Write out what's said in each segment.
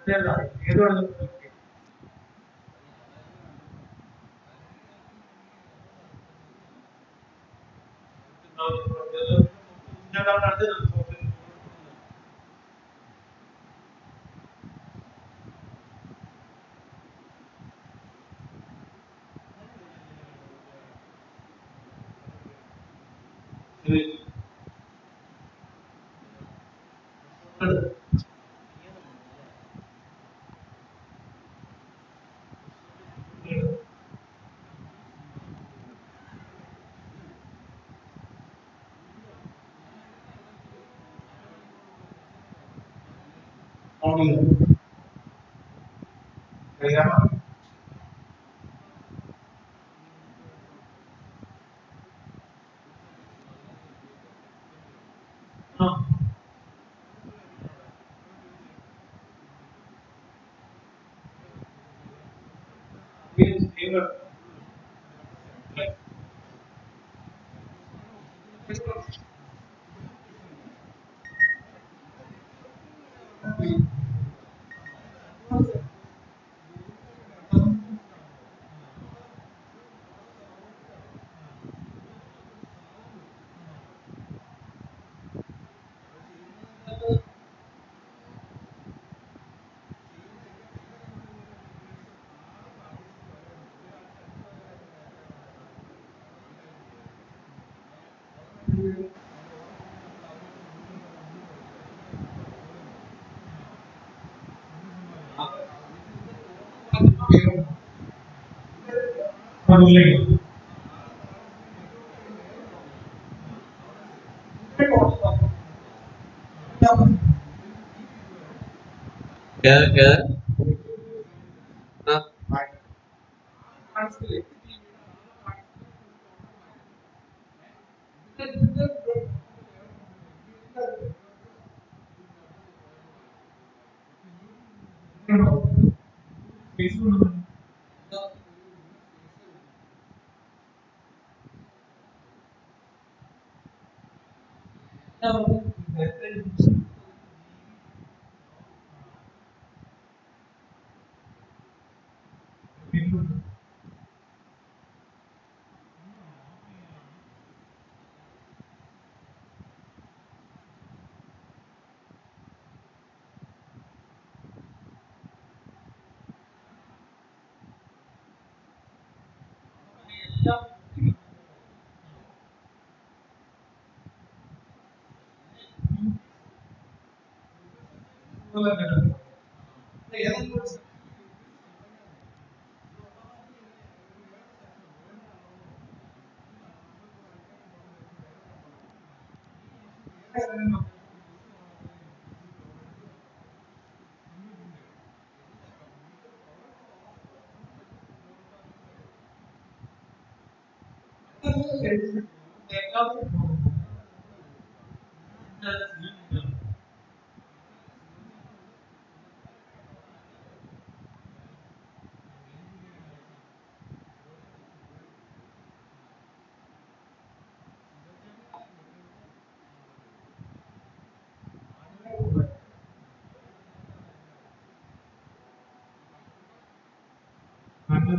क्या हाँ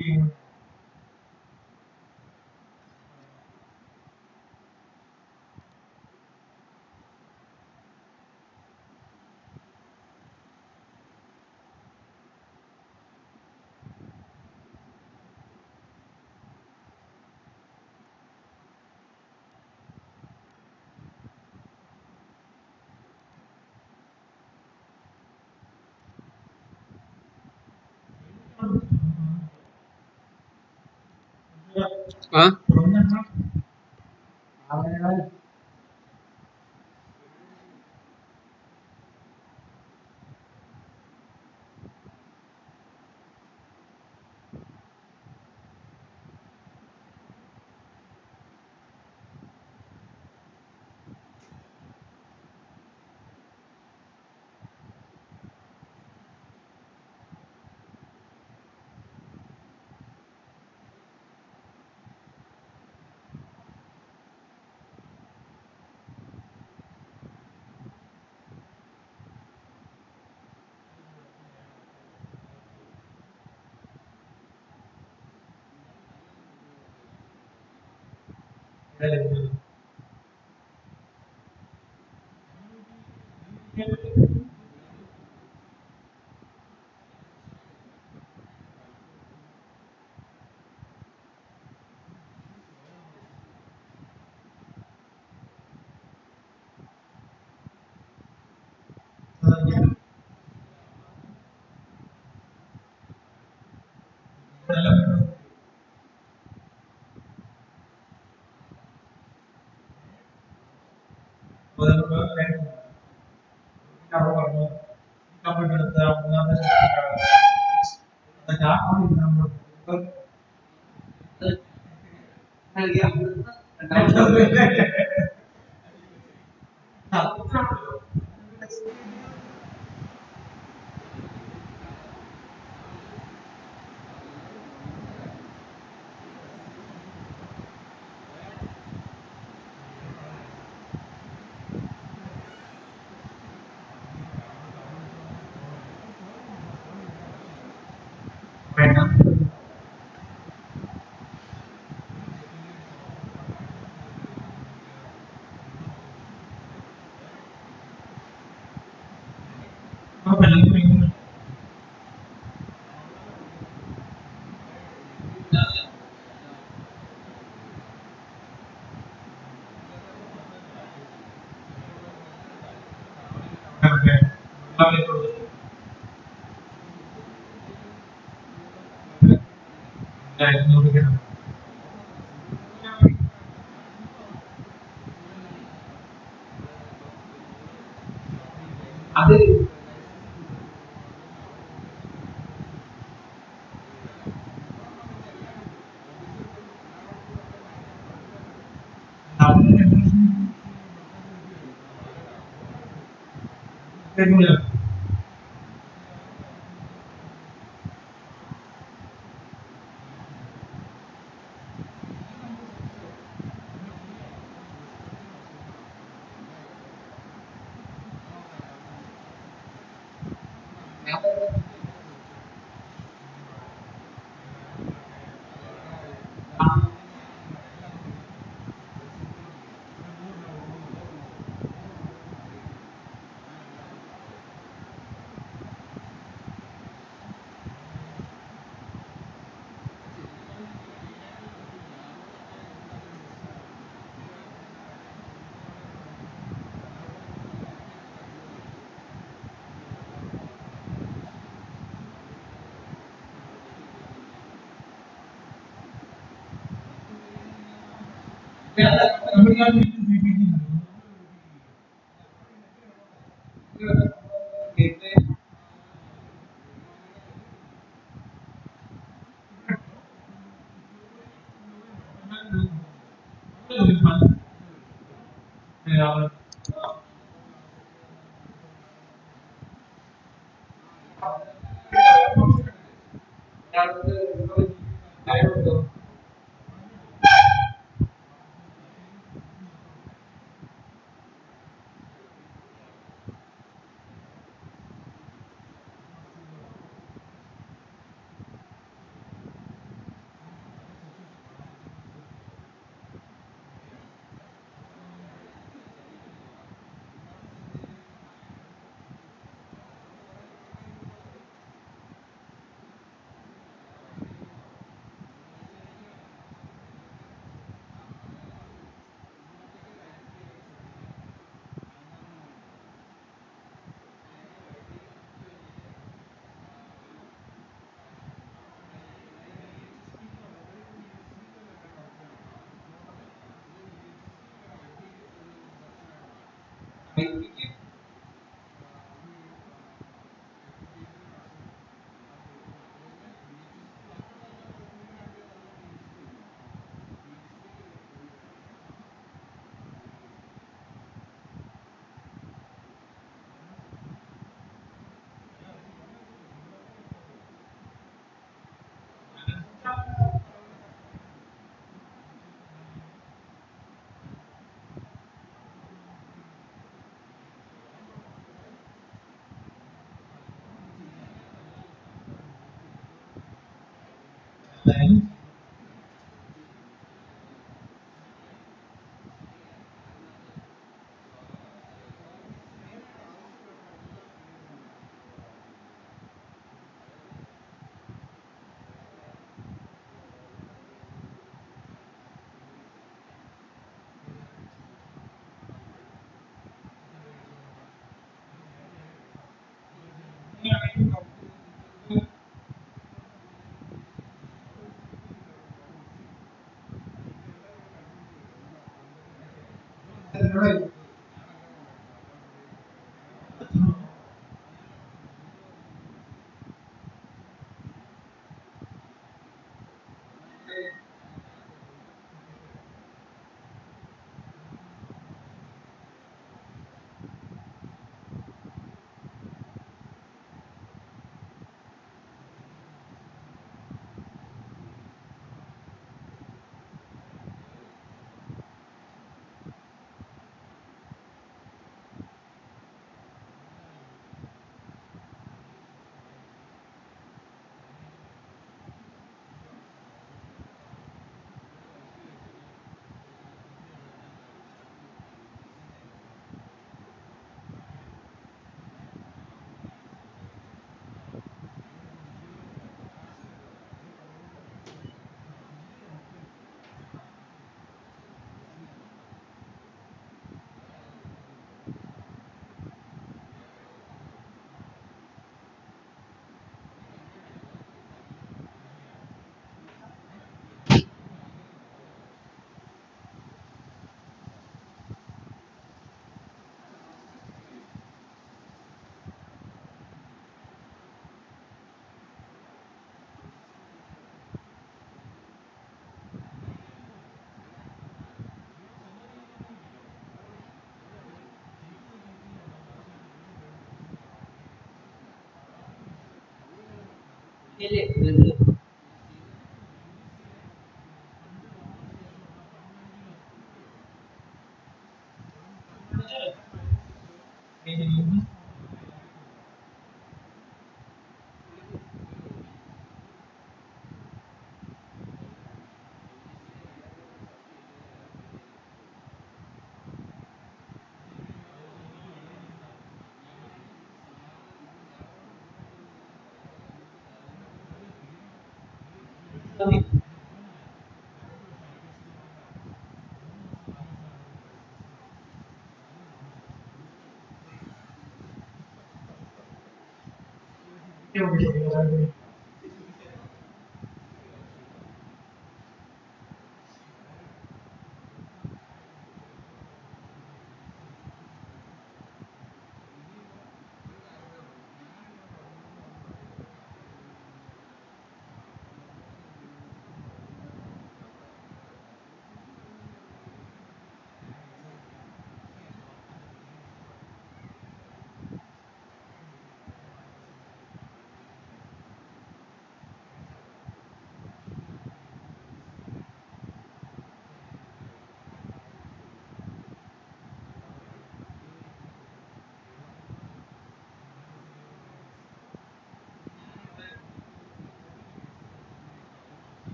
Huh?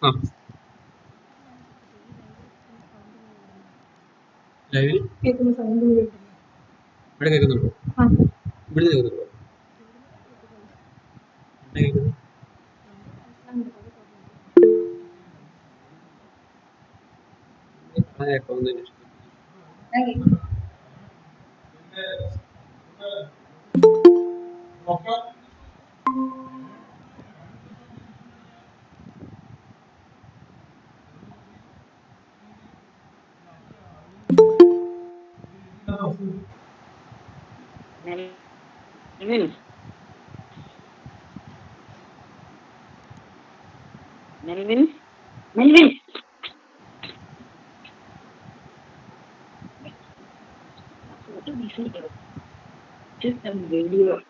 ആ ലൈവിൽ കേൾക്കുന്ന സൗണ്ട് കേൾക്കുന്നു. ഇവിടെ കേൾക്കുന്നുണ്ടോ? ആ ഇവിടുന്ന് കേൾക്കുന്നുണ്ടോ? ഇവിടെ കേൾക്കുന്നു. ആ കേൾക്കാവുന്നതിന് ഇഷ്ടം. Newman, Newman, Newman. What do we say? Just a video.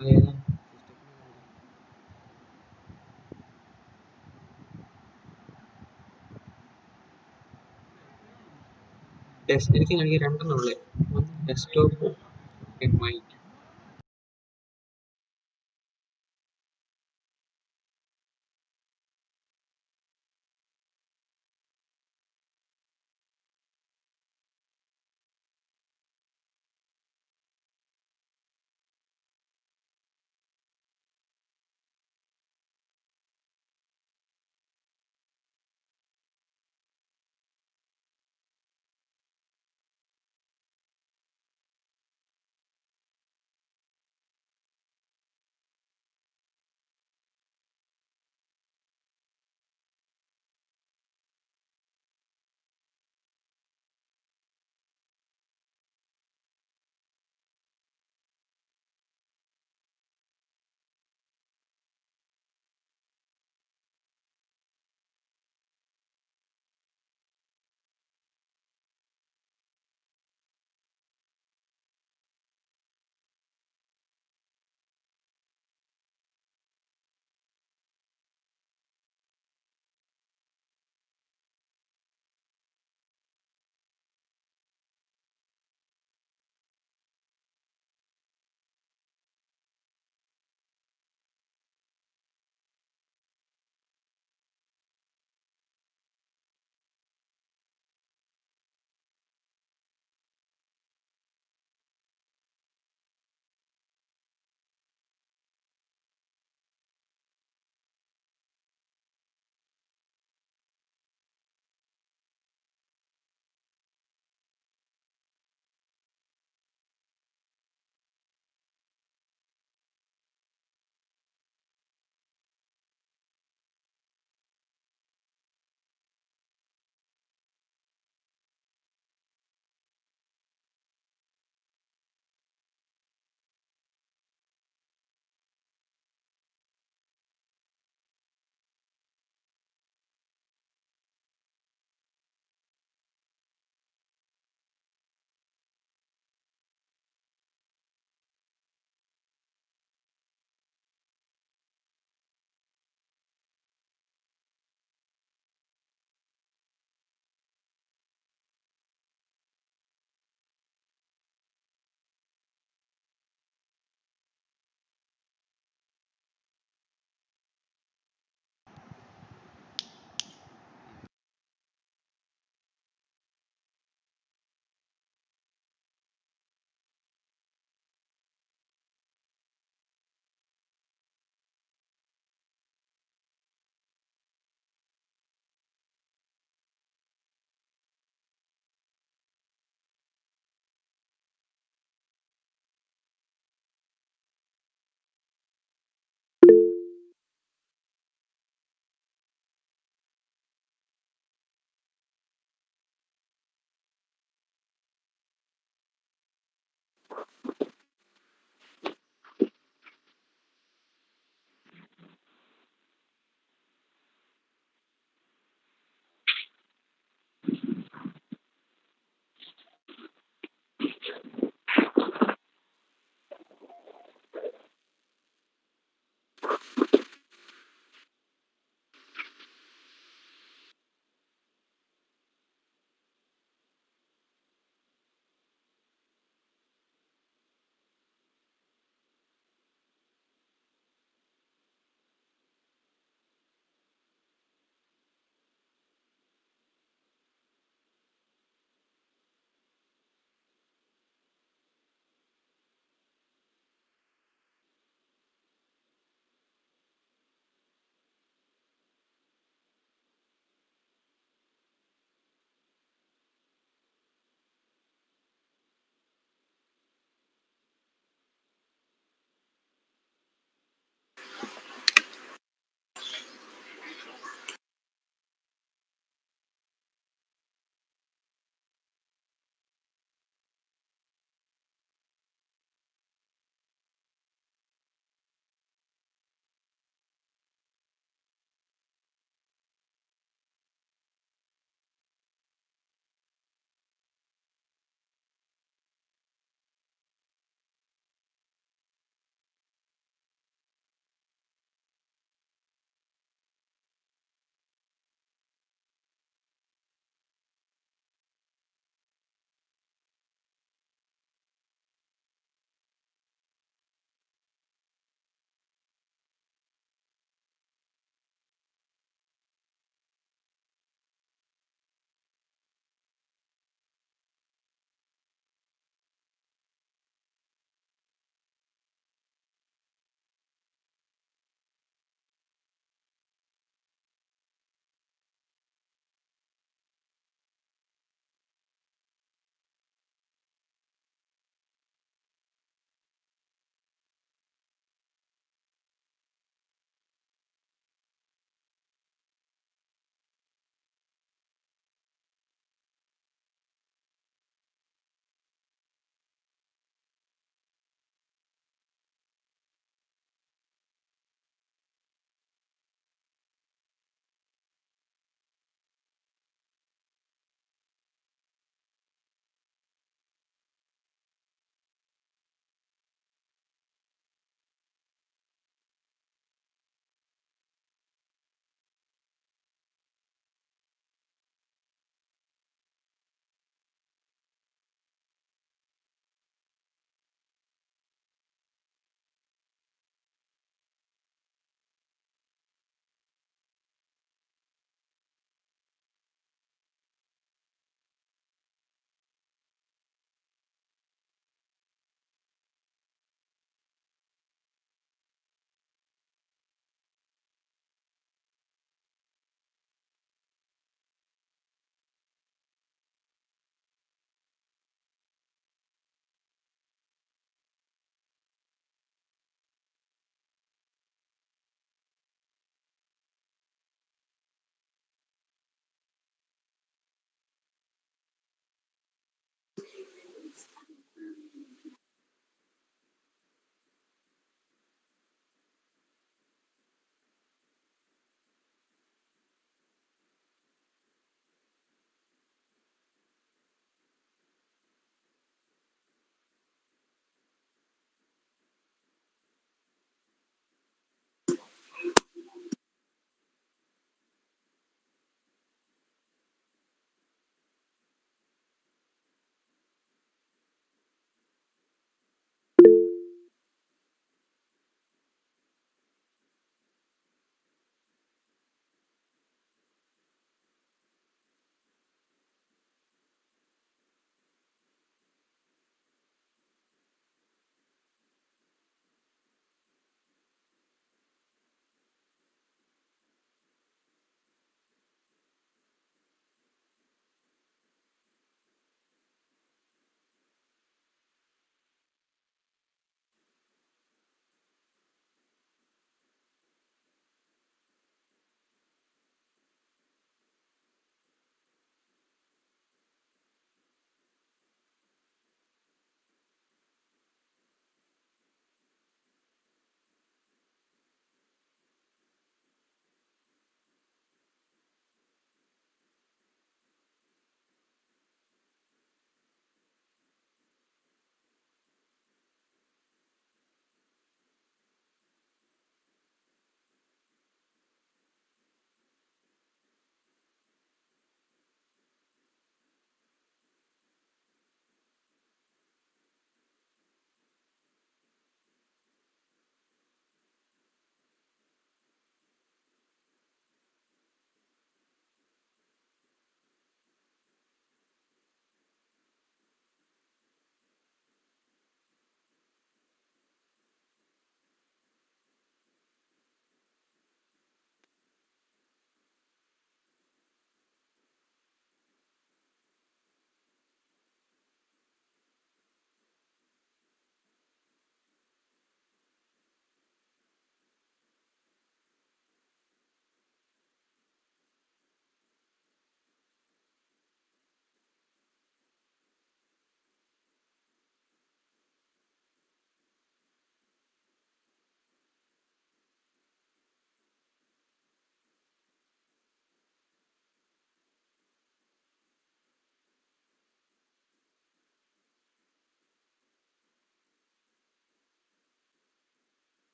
അതേതാ? എനിക്ക് രണ്ടെണ്ണം ഉള്ളേ. ഒന്ന് desktop, mic.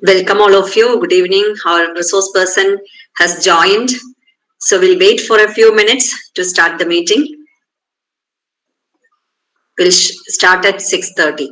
Welcome all of you. Good evening. Our resource person has joined. So we'll wait for a few minutes to start the meeting. We'll start at 6:30.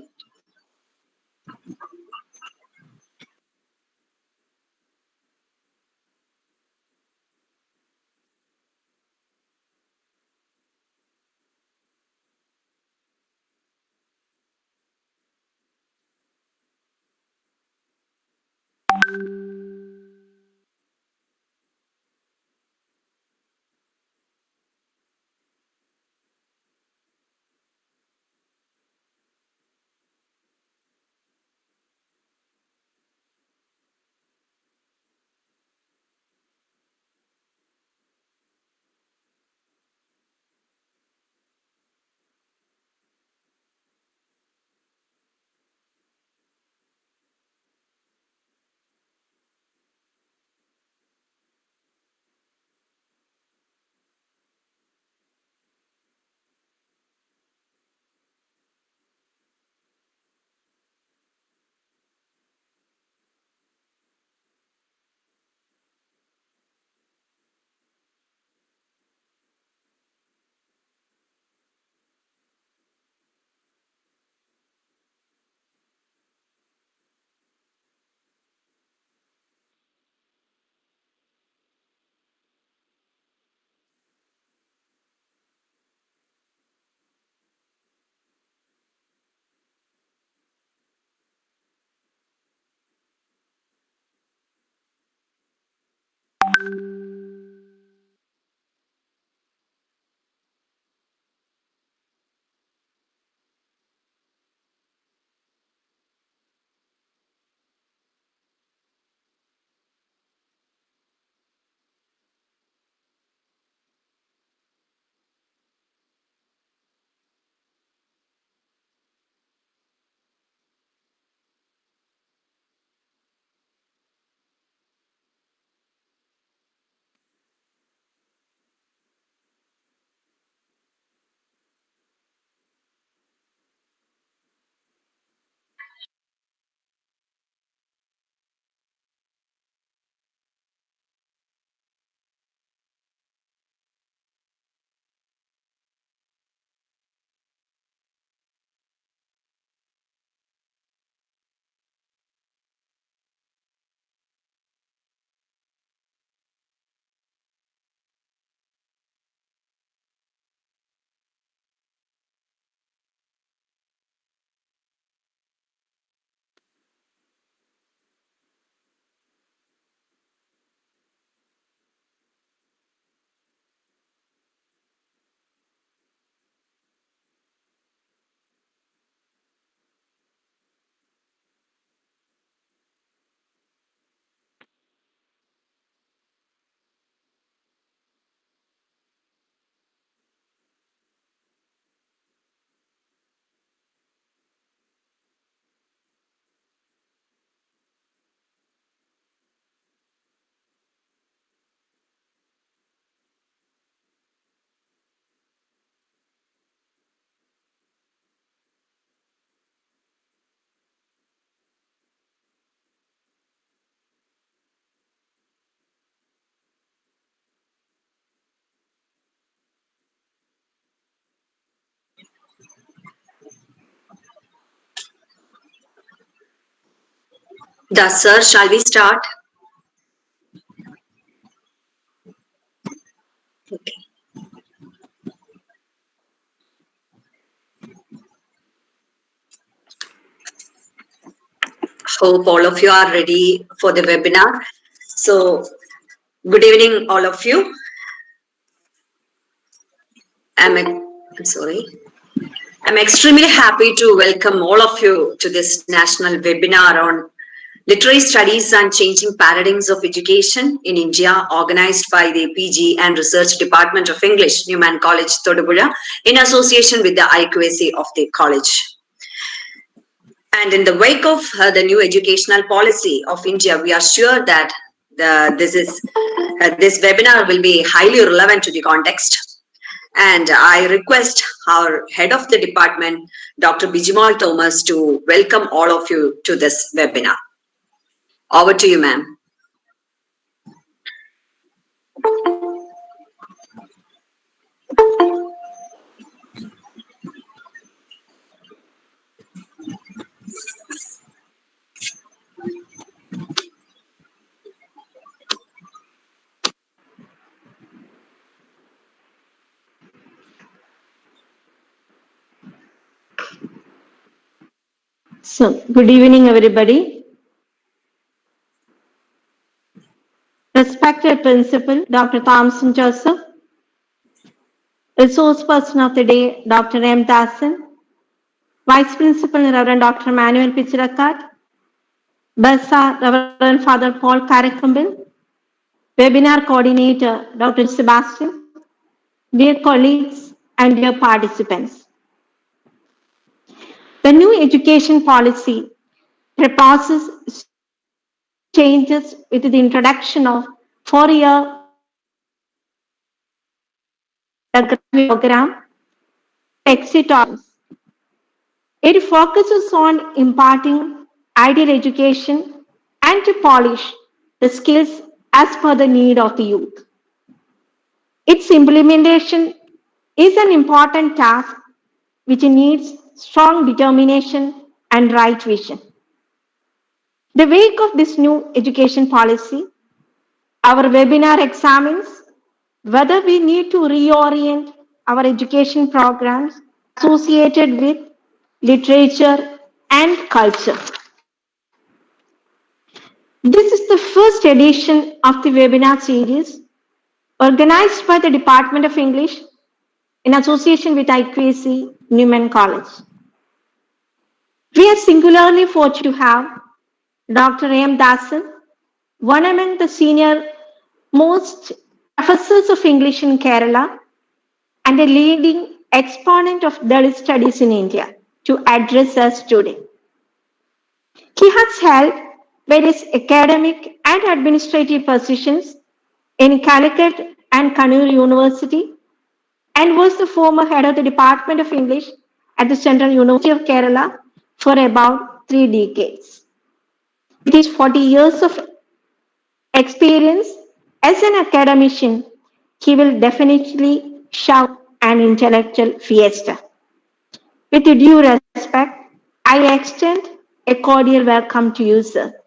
Thus, sir, shall we start? Okay. Hope all of you are ready for the webinar. So, good evening, all of you. I'm sorry. I'm extremely happy to welcome all of you to this national webinar on literary studies and changing paradigms of education in India, organized by the PG and Research Department of English, Newman College, Thodupuzha, in association with the IQAC of the college. And in the wake of the new educational policy of India, we are sure that this webinar will be highly relevant to the context. And I request our head of the department, Dr. Bijimal Thomas, to welcome all of you to this webinar. Over to you, ma'am. So, good evening, everybody. Respected Principal Dr. Thompson Joseph, Resource Person of the Day Dr. M. Dasan, Vice Principal Reverend Dr. Manuel Pichirakat, Bessa Reverend Father Paul Karakumbil, Webinar Coordinator Dr. Sebastian, dear colleagues and dear participants. The new education policy proposes changes with the introduction of four-year program exit options. It focuses on imparting ideal education and to polish the skills as per the need of the youth. Its implementation is an important task which needs strong determination and right vision. The wake of this new education policy, our webinar examines whether we need to reorient our education programs associated with literature and culture. This is the first edition of the webinar series organized by the Department of English in association with IQAC Newman College. We are singularly fortunate to have Dr. M. Dasan, one among the senior most professors of English in Kerala and a leading exponent of Dalit studies in India, to address us today. He has held various academic and administrative positions in Calicut and Kannur University and was the former head of the Department of English at the Central University of Kerala for about 3 decades. With his 40 years of experience as an academician, he will definitely shout an intellectual fiesta. With due respect, I extend a cordial welcome to you, sir.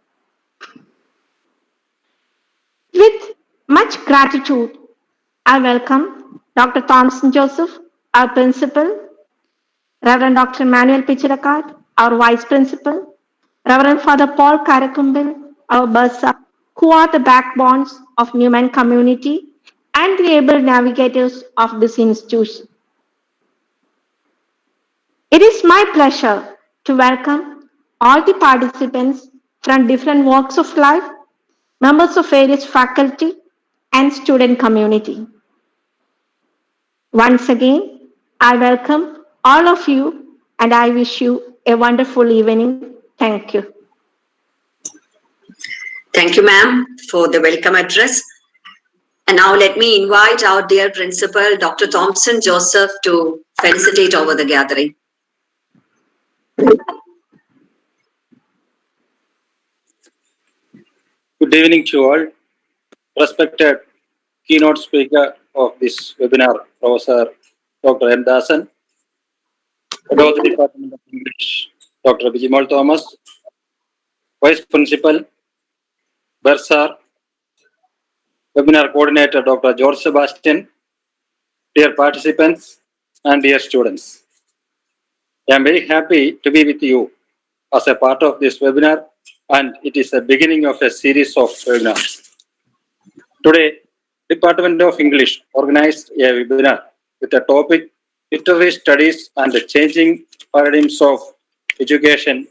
With much gratitude, I welcome Dr. Thompson Joseph, our principal, Reverend Dr. Manuel Pichirakat, our vice principal, Reverend Father Paul Karakumbil, our Bursa, who are the backbones of Newman community and the able navigators of this institution. It is my pleasure to welcome all the participants from different walks of life, members of various faculty and student community. Once again, I welcome all of you and I wish you a wonderful evening. Thank you. Thank you, ma'am, for the welcome address. And now let me invite our dear principal, Dr. Thompson Joseph, to felicitate over the gathering. Good evening to all. Respected keynote speaker of this webinar, Professor Dr. M. Dasan, Head of the Department of English, Dr. Bijimal Thomas, Vice Principal, Bersar, Webinar Coordinator, Dr. George Sebastian, dear participants and dear students. I am very happy to be with you as a part of this webinar, and it is the beginning of a series of webinars. Today, Department of English organized a webinar with the topic Literary Studies and the Changing Paradigms of Education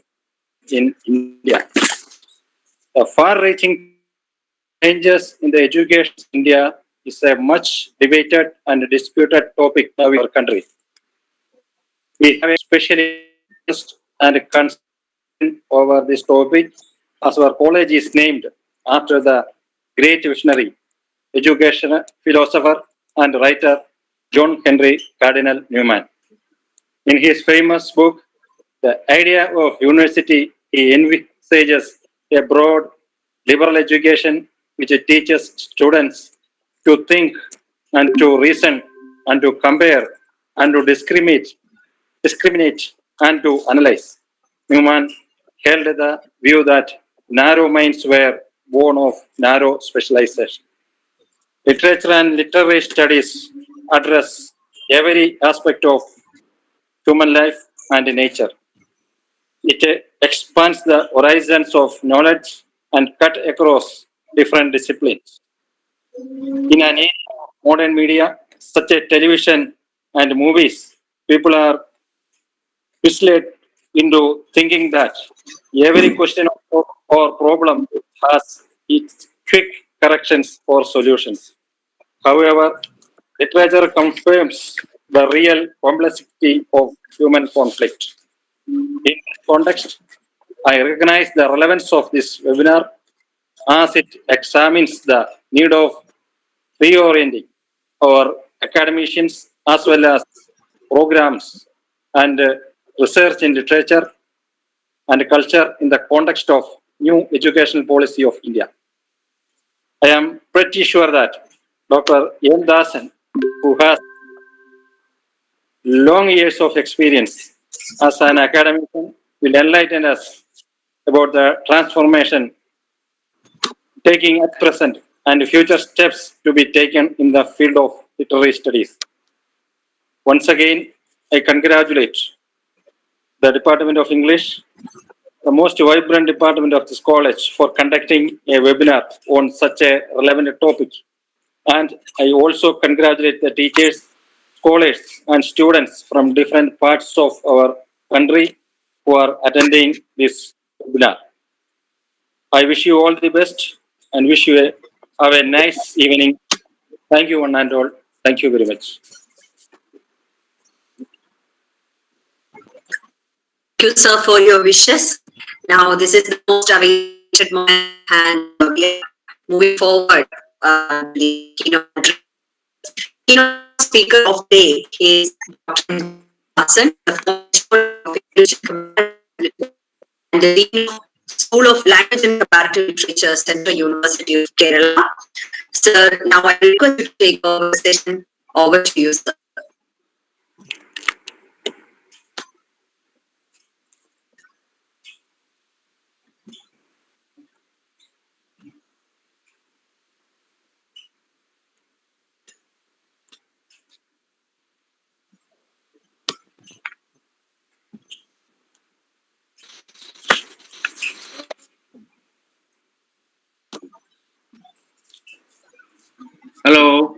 in India. The far-reaching changes in the education in India is a much debated and disputed topic in our country. We have a specialist and concern over this topic as our college is named after the great visionary, educational philosopher and writer John Henry Cardinal Newman. In his famous book, The Idea of University, he envisages a broad liberal education which teaches students to think and to reason and to compare and to discriminate and to analyze. Newman held the view that narrow minds were born of narrow specialization. Literature and literary studies address every aspect of human life and nature. It expands the horizons of knowledge and cut across different disciplines. In an age of modern media, such as television and movies, people are misled into thinking that every question or problem has its quick corrections or solutions. However, literature confirms the real complexity of human conflict. In this context, I recognize the relevance of this webinar as it examines the need of reorienting our academicians as well as programs and research in literature and culture in the context of new educational policy of India. I am pretty sure that Dr. N. Dasan, who has long years of experience as an academician, will enlighten us about the transformation taking at present and future steps to be taken in the field of literary studies. Once again, I congratulate the Department of English, the most vibrant department of this college, for conducting a webinar on such a relevant topic. And I also congratulate the teachers, scholars, and students from different parts of our country who are attending this webinar. I wish you all the best and wish you have a nice evening. Thank you, one and all. Thank you very much. Thank you, sir, for your wishes. Now, this is the most awaited moment, and we are moving forward. The keynote speaker of the day is Dr. Hassan, and the Dean of School of Language and Comparative Literature, Central University of Kerala. Sir, now I request you to take over the session. Over to you, sir. Hello.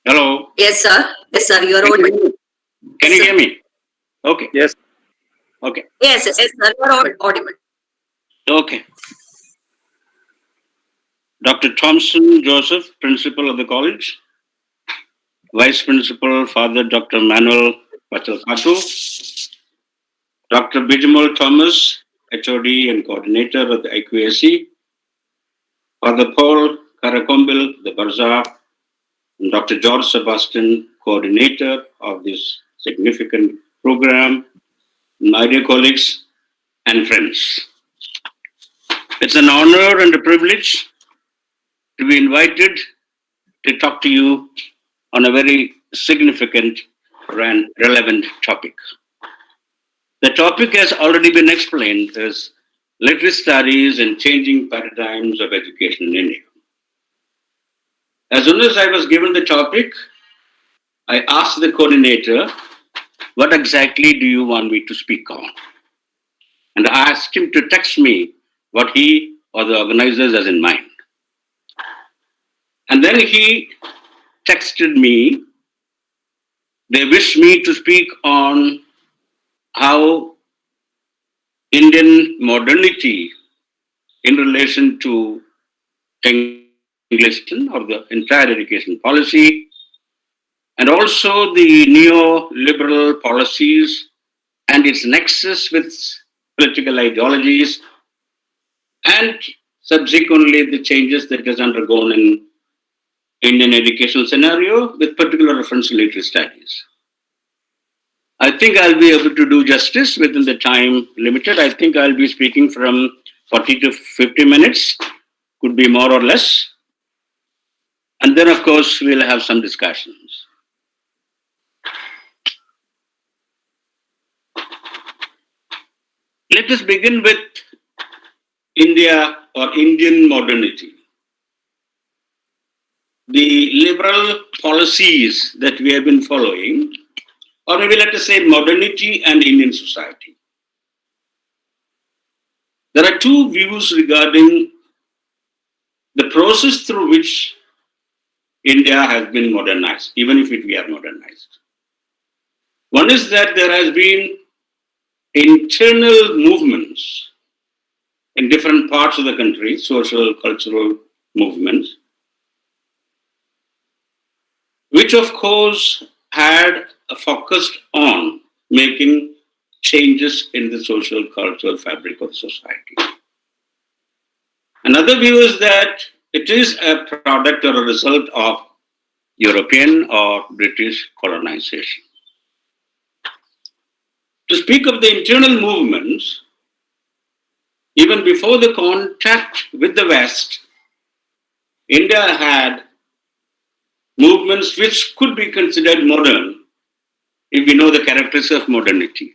Hello. Yes, sir. Yes, sir. You are audible. Can you hear me? Okay. Yes. Okay. Yes, yes, sir. You are audible. Okay. Dr. Thompson Joseph, Principal of the College. Vice Principal, Father Dr. Manuel Pachalkatu. Dr. Bijamal Thomas, HOD and Coordinator of the IQAC. Father Paul Karakombil, the Barzar. And Dr. George Sebastian, Coordinator of this significant program. My dear colleagues and friends. It's an honor and a privilege to be invited to talk to you on a very significant and relevant topic. The topic has already been explained as literary studies and changing paradigms of education in India. As soon as I was given the topic, I asked the coordinator, what exactly do you want me to speak on? And I asked him to text me what he or the organizers has in mind. And then he texted me, they wish me to speak on how Indian modernity in relation to English or the entire education policy, and also the neoliberal policies and its nexus with political ideologies, and subsequently the changes that has undergone in Indian educational scenario with particular reference to literary studies. I think I'll be able to do justice within the time limited. I think I'll be speaking from 40 to 50 minutes, could be more or less. And then, of course, we'll have some discussions. Let us begin with India or Indian modernity. The liberal policies that we have been following, or maybe let us say modernity and Indian society. There are two views regarding the process through which India has been modernized, even if we are modernized. One is that there has been internal movements in different parts of the country, social, cultural movements, which of course had focused on making changes in the social, cultural fabric of society. Another view is that it is a product or a result of European or British colonization. To speak of the internal movements, even before the contact with the West, India had movements which could be considered modern if we know the characteristics of modernity.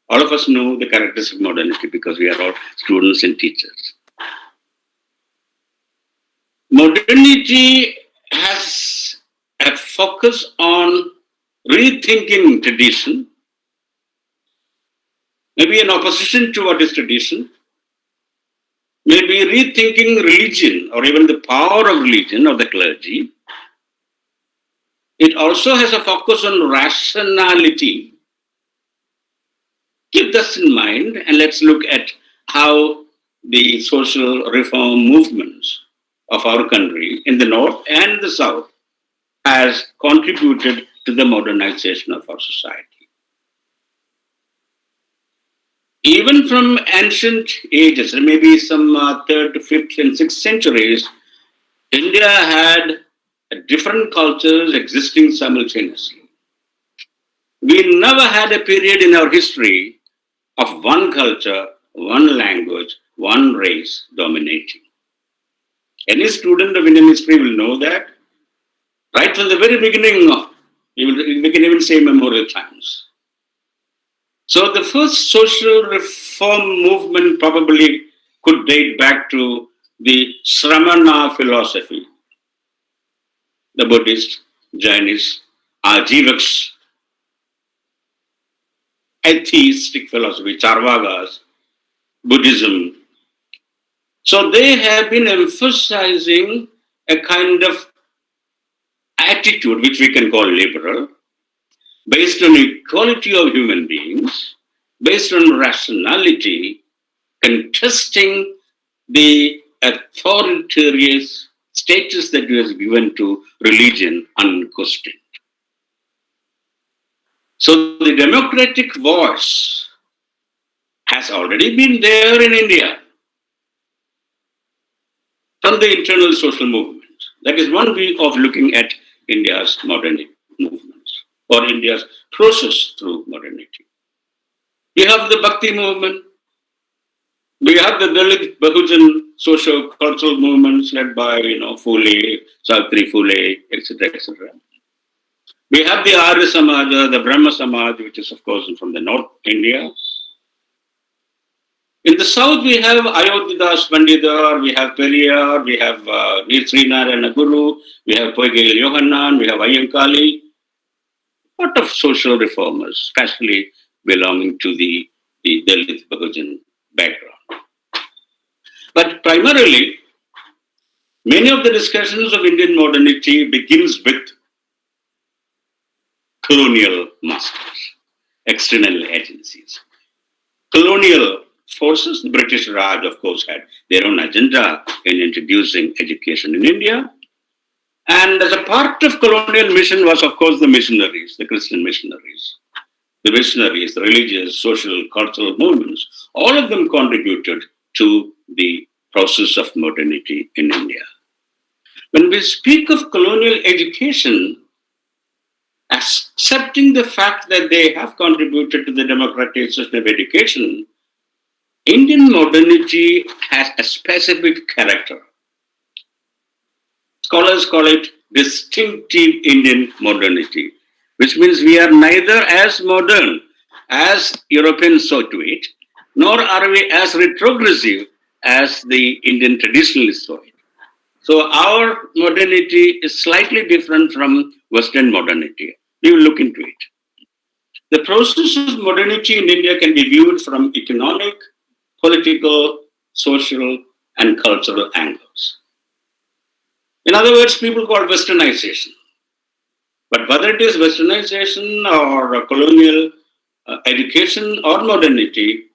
All of us know the characteristics of modernity because we are all students and teachers. Modernity has a focus on rethinking tradition, maybe in opposition to what is tradition, maybe rethinking religion or even the power of religion or the clergy. It also has a focus on rationality. Keep this in mind and let's look at how the social reform movements of our country in the north and the south has contributed to the modernization of our society. Even from ancient ages, maybe some 3rd, 5th and 6th centuries, India had different cultures existing simultaneously. We never had a period in our history of one culture, one language, one race dominating. Any student of Indian history will know that right from the very beginning of, we can even say memorial times. So the first social reform movement probably could date back to the Sramana philosophy. The Buddhists, Jainists, Ajivaks, atheistic philosophy, Charvakas, Buddhism. So they have been emphasizing a kind of attitude which we can call liberal, based on equality of human beings, based on rationality, contesting the authoritarian status that was given to religion unquestioned. So the democratic voice has already been there in India from the internal social movement. That is one way of looking at India's modernity movements or India's process through modernity. We have the Bhakti movement. We have the Dalit Bahujan social cultural movements led by Phule, Savitri Phule, etc., etc. We have the Arya Samaj, the Brahma Samaj, which is of course from the North India. In the south, we have Ayodhyadas Pandita, we have Periyar, we have Veer Srinarayana Guru, we have Poigil Yohanan, we have Ayyankali. A lot of social reformers, especially belonging to the Dalit Bahujan background. But primarily, many of the discussions of Indian modernity begins with colonial masters, external agencies. Colonial forces, the British Raj, of course, had their own agenda in introducing education in India. And as a part of colonial mission was, of course, the missionaries, the Christian missionaries. The missionaries, the religious, social, cultural movements, all of them contributed to the process of modernity in India. When we speak of colonial education, accepting the fact that they have contributed to the democratization of education, Indian modernity has a specific character. Scholars call it distinctive Indian modernity, which means we are neither as modern as Europeans saw to it, nor are we as retrogressive as the Indian traditionalists saw it. So our modernity is slightly different from Western modernity. We will look into it. The process of modernity in India can be viewed from economic, political, social, and cultural angles. In other words, people call it westernization. But whether it is westernization or colonial education or modernity,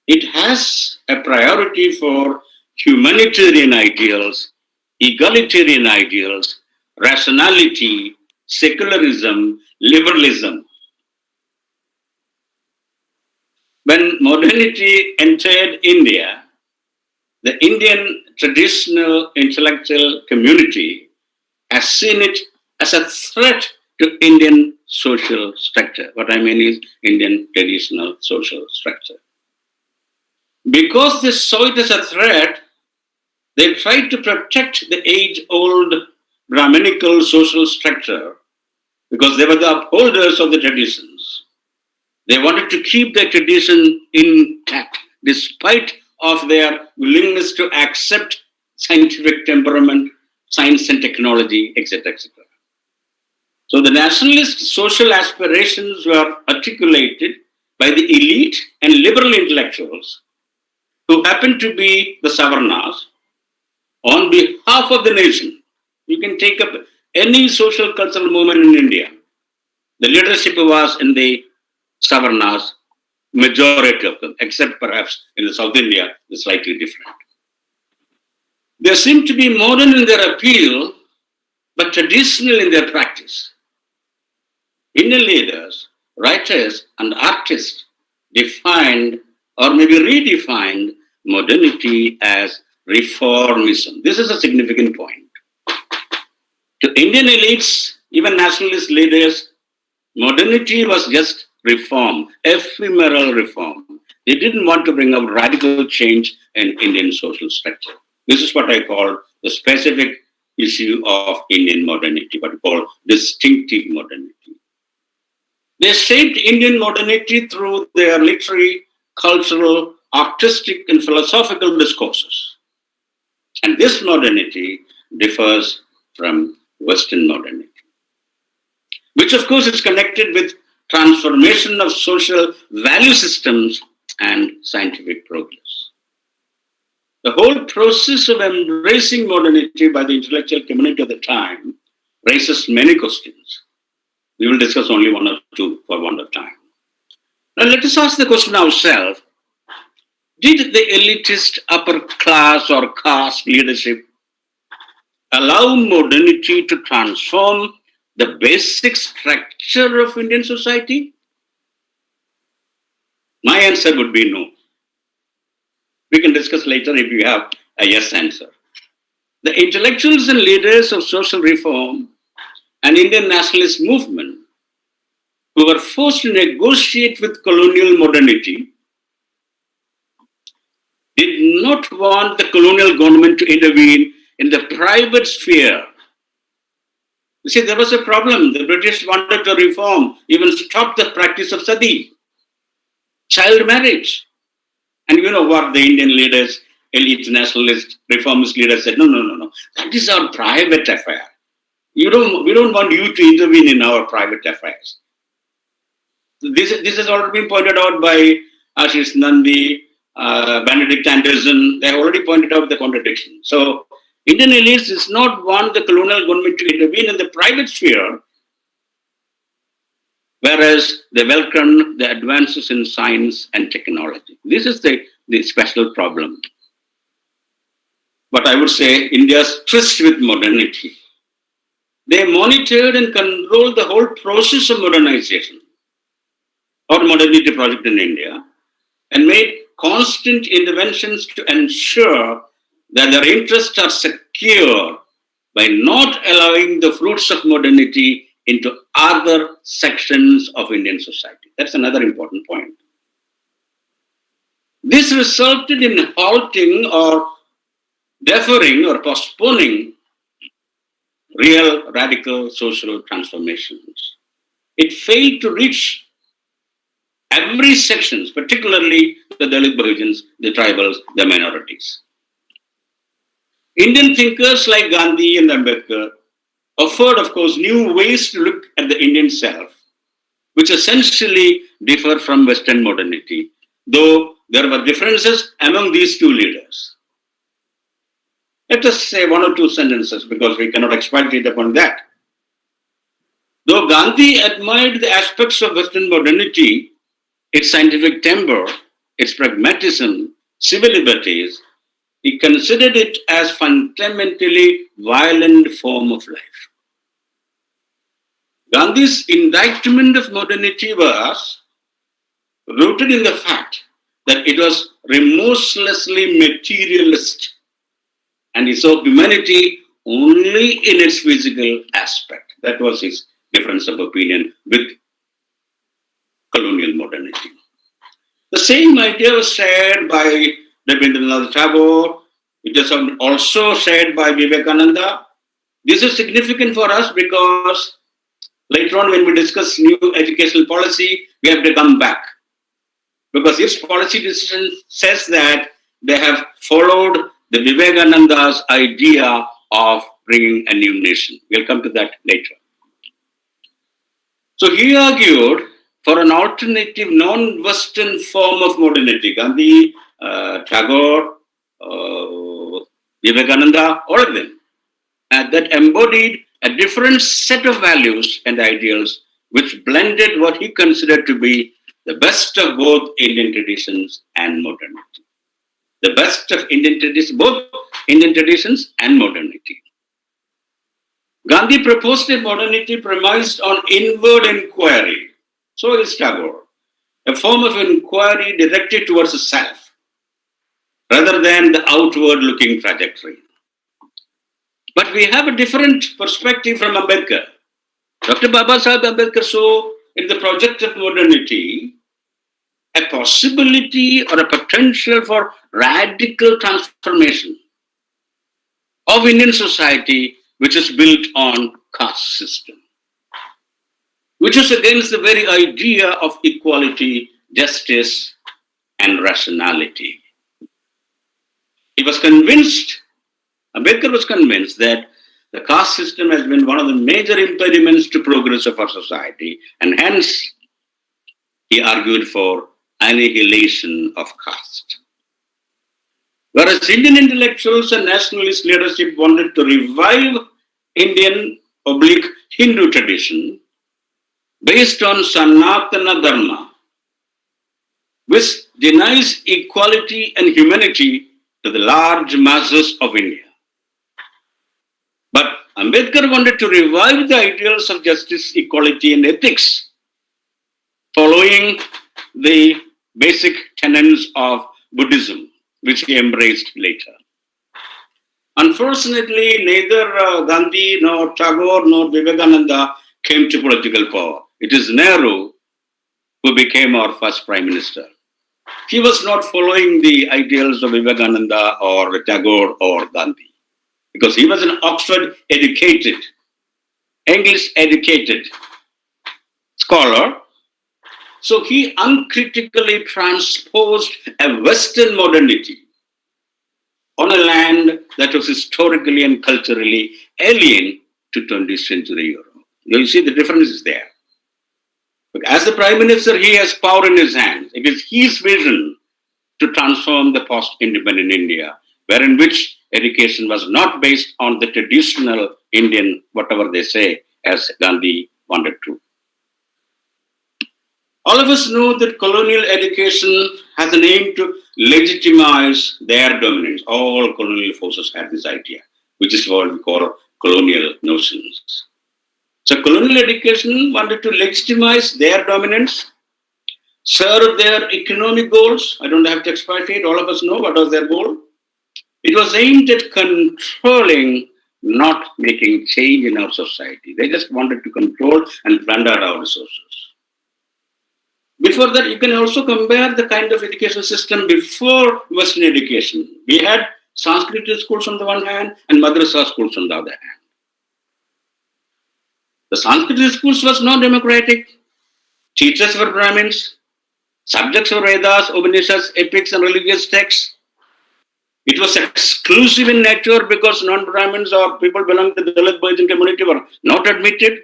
it has a priority for humanitarian ideals, egalitarian ideals, rationality, secularism, liberalism. When modernity entered India, the Indian traditional intellectual community has seen it as a threat to Indian social structure. What I mean is Indian traditional social structure. Because they saw it as a threat, they tried to protect the age-old Brahminical social structure because they were the upholders of the traditions. They wanted to keep their tradition intact despite of their willingness to accept scientific temperament, science and technology, etc., etc. So the nationalist social aspirations were articulated by the elite and liberal intellectuals who happened to be the Savarnas on behalf of the nation. You can take up any social cultural movement in India. The leadership was in the Savarnas, majority of them, except perhaps in the South India, it's slightly different. They seem to be modern in their appeal, but traditional in their practice. Indian leaders, writers, and artists defined or maybe redefined modernity as reformism. This is a significant point. To Indian elites, even nationalist leaders, modernity was just reform, ephemeral reform. They didn't want to bring about radical change in Indian social structure. This is what I call the specific issue of Indian modernity, what we call distinctive modernity. They shaped Indian modernity through their literary, cultural, artistic, and philosophical discourses. And this modernity differs from Western modernity, which of course is connected with transformation of social value systems and scientific progress. The whole process of embracing modernity by the intellectual community of the time raises many questions. We will discuss only one or two for want of time. Now let us ask the question ourselves, did the elitist upper class or caste leadership allow modernity to transform the basic structure of Indian society? My answer would be no. We can discuss later if you have a yes answer. The intellectuals and leaders of social reform and Indian nationalist movement who were forced to negotiate with colonial modernity did not want the colonial government to intervene in the private sphere. You see, there was a problem. The British wanted to reform, even stop the practice of sati, child marriage. And you know what the Indian leaders, elite nationalist, reformist leaders said, no. That is our private affair. We don't want you to intervene in our private affairs. This has already been pointed out by Ashish Nandi, Benedict Anderson. They have already pointed out the contradiction. So Indian elites does not want the colonial government to intervene in the private sphere, whereas they welcome the advances in science and technology. This is the special problem. But I would say India's tryst with modernity. They monitored and controlled the whole process of modernization or modernity project in India and made constant interventions to ensure that their interests are secure by not allowing the fruits of modernity into other sections of Indian society. That's another important point. This resulted in halting or deferring or postponing real radical social transformations. It failed to reach every section, particularly the Dalit Bahujans, the tribals, the minorities. Indian thinkers like Gandhi and Ambedkar offered, of course, new ways to look at the Indian self, which essentially differ from Western modernity, though there were differences among these two leaders. Let us say one or two sentences because we cannot expatiate upon that. Though Gandhi admired the aspects of Western modernity, its scientific temper, its pragmatism, civil liberties, he considered it as fundamentally violent form of life. Gandhi's indictment of modernity was rooted in the fact that it was remorselessly materialist and he saw humanity only in its physical aspect. That was his difference of opinion with colonial modernity. The same idea was shared by Rabindranath Tagore. It is also shared by Vivekananda. This is significant for us because later on when we discuss new educational policy, we have to come back. Because this policy decision says that they have followed the Vivekananda's idea of bringing a new nation. We'll come to that later. So he argued for an alternative non-Western form of modernity. Gandhi, Tagore, Vivekananda, all of them, that embodied a different set of values and ideals which blended what he considered to be the best of both Indian traditions and modernity. The best of Indian traditions, both Indian traditions and modernity. Gandhi proposed a modernity premised on inward inquiry. So is Tagore, a form of inquiry directed towards the self, rather than the outward-looking trajectory. But we have a different perspective from Ambedkar. Dr. Babasaheb Ambedkar saw in the project of modernity a possibility or a potential for radical transformation of Indian society, which is built on caste system, which is against the very idea of equality, justice, and rationality. He was convinced, Ambedkar was convinced that the caste system has been one of the major impediments to progress of our society, and hence he argued for annihilation of caste. Whereas Indian intellectuals and nationalist leadership wanted to revive Indian Hindu tradition based on Sanatana Dharma, which denies equality and humanity to the large masses of India. But Ambedkar wanted to revive the ideals of justice, equality, and ethics, following the basic tenets of Buddhism, which he embraced later. Unfortunately, neither Gandhi, nor Tagore, nor Vivekananda came to political power. It is Nehru who became our first prime minister. He was not following the ideals of Vivekananda or Tagore or Gandhi, because he was an Oxford educated, English educated scholar. So he uncritically transposed a Western modernity on a land that was historically and culturally alien to 20th century Europe. You see the difference is there. But as the Prime Minister, he has power in his hands. It is his vision to transform the post-independent India, wherein which education was not based on the traditional Indian, whatever they say, as Gandhi wanted to. All of us know that colonial education has an aim to legitimize their dominance. All colonial forces had this idea, which is what we call colonial notions. So colonial education wanted to legitimize their dominance, serve their economic goals. I don't have to expatiate, all of us know what was their goal. It was aimed at controlling, not making change in our society. They just wanted to control and plunder our resources. Before that, you can also compare the kind of education system before Western education. We had Sanskrit schools on the one hand and Madrasa schools on the other hand. The Sanskrit schools was non-democratic. Teachers were Brahmins. Subjects were Vedas, Upanishads, epics, and religious texts. It was exclusive in nature because non-Brahmins or people belonging to the Dalit Bhajan community were not admitted.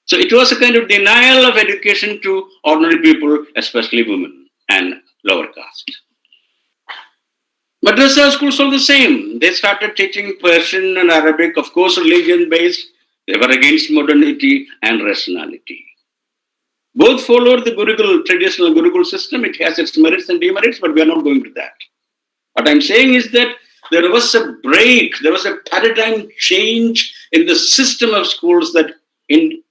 So it was a kind of denial of education to ordinary people, especially women and lower caste. Madrasa schools are the same. They started teaching Persian and Arabic, of course, religion-based. They were against modernity and rationality. Both followed the Gurukul, traditional Gurukul system. It has its merits and demerits, but we are not going to that. What I'm saying is that there was a break, there was a paradigm change in the system of schools that in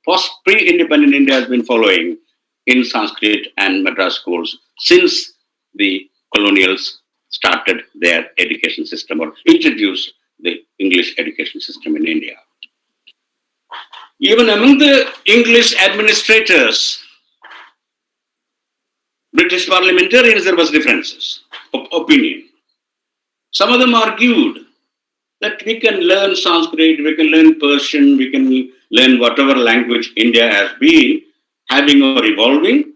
pre-independent India has been following in Sanskrit and Madras schools since the colonials started their education system or introduced the English education system in India. Even among the English administrators, British parliamentarians, there was differences of opinion. Some of them argued that we can learn Sanskrit, we can learn Persian, we can learn whatever language India has been having or evolving,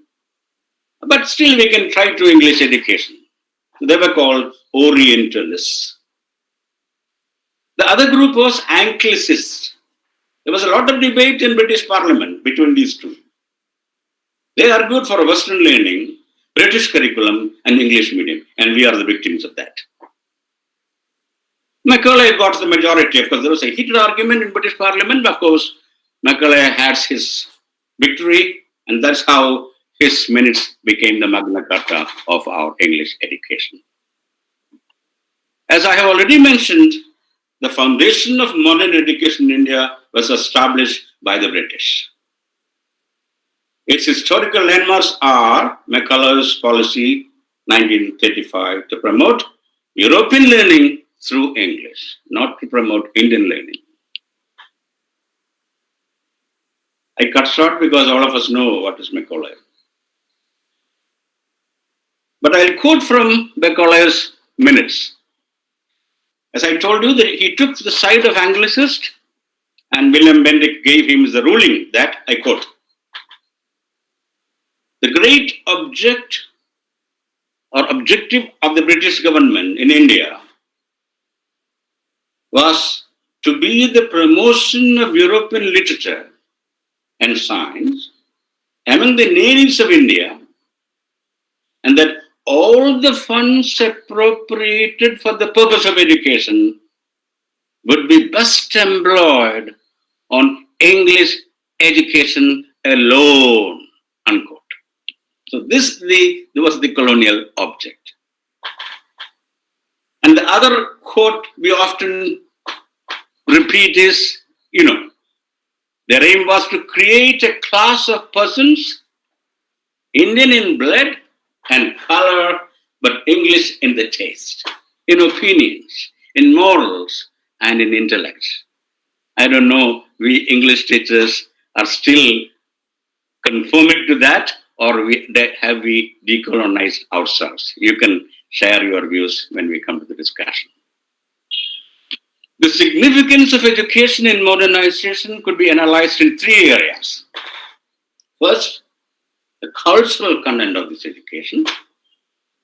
but still we can try to English education. They were called Orientalists. The other group was Anglicists. There was a lot of debate in British Parliament between these two. They argued for Western learning, British curriculum, and English medium, and we are the victims of that. Macaulay got the majority. Of course, there was a heated argument in British Parliament. Of course, Macaulay had his victory, and that's how his minutes became the Magna Carta of our English education. As I have already mentioned, the foundation of modern education in India was established by the British. Its historical landmarks are Macaulay's policy, 1935, to promote European learning through English, not to promote Indian learning. I cut short because all of us know what is Macaulay. But I'll quote from Macaulay's minutes. As I told you, that he took the side of Anglicist, and William Bendick gave him the ruling that, I quote, the great object or objective of the British government in India was to be the promotion of European literature and science among the natives of India, and that all the funds appropriated for the purpose of education would be best employed on English education alone, unquote. So this was the colonial object. And the other quote we often repeat is, their aim was to create a class of persons, Indian in blood and color, but English in the taste, in opinions, in morals, and in intellect. I don't know, we English teachers are still conforming to that, or have we decolonized ourselves? You can share your views when we come to the discussion. The significance of education in modernization could be analyzed in three areas. First, the cultural content of this education.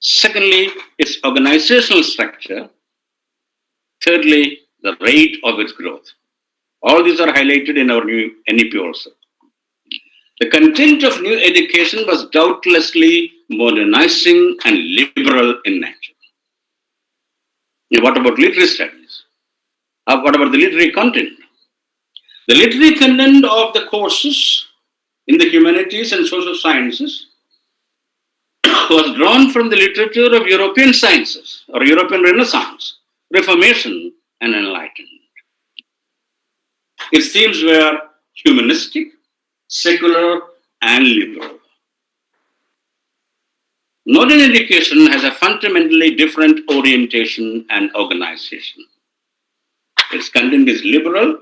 Secondly, its organizational structure. Thirdly, the rate of its growth. All these are highlighted in our new NEP also. The content of new education was doubtlessly modernizing and liberal in nature. Now, what about literary studies? What about the literary content? The literary content of the courses in the humanities and social sciences was drawn from the literature of European sciences or European Renaissance, Reformation, and Enlightenment. Its themes were humanistic, secular, and liberal. Modern education has a fundamentally different orientation and organization. Its content is liberal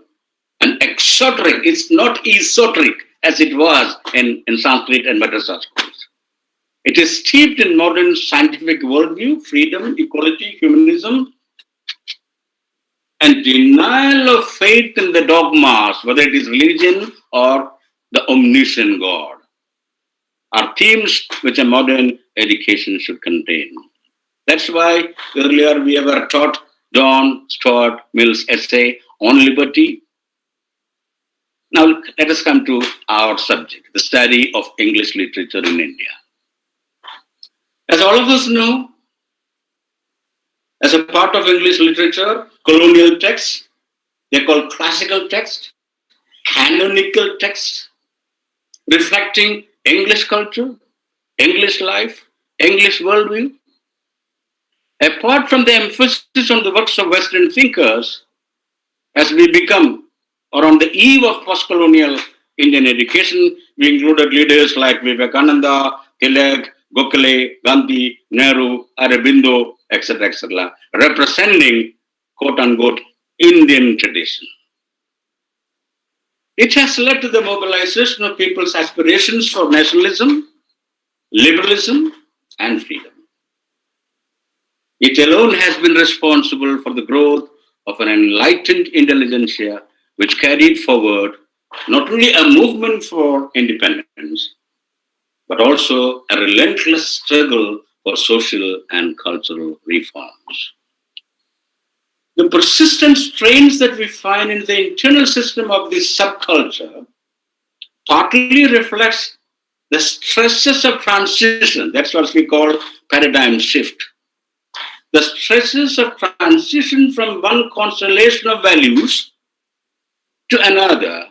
and exoteric. It's not esoteric as it was in Sanskrit and madrasa schools. It is steeped in modern scientific worldview, freedom, equality, humanism, and denial of faith in the dogmas, whether it is religion or the omniscient God, are themes which a modern education should contain. That's why earlier we ever taught John Stuart Mill's essay on liberty. Now let us come to our subject, the study of English literature in India. As all of us know, as a part of English literature, colonial texts, they're called classical texts, canonical texts, reflecting English culture, English life, English worldview. Apart from the emphasis on the works of Western thinkers, as we become, or on the eve of post-colonial Indian education, we included leaders like Vivekananda, Tilak, Gokhale, Gandhi, Nehru, Aurobindo, etc., representing quote-unquote Indian tradition. It has led to the mobilization of people's aspirations for nationalism, liberalism, and freedom. It alone has been responsible for the growth of an enlightened intelligentsia which carried forward not only a movement for independence, but also a relentless struggle for social and cultural reforms. The persistent strains that we find in the internal system of this subculture partly reflects the stresses of transition. That's what we call paradigm shift. The stresses of transition from one constellation of values to another,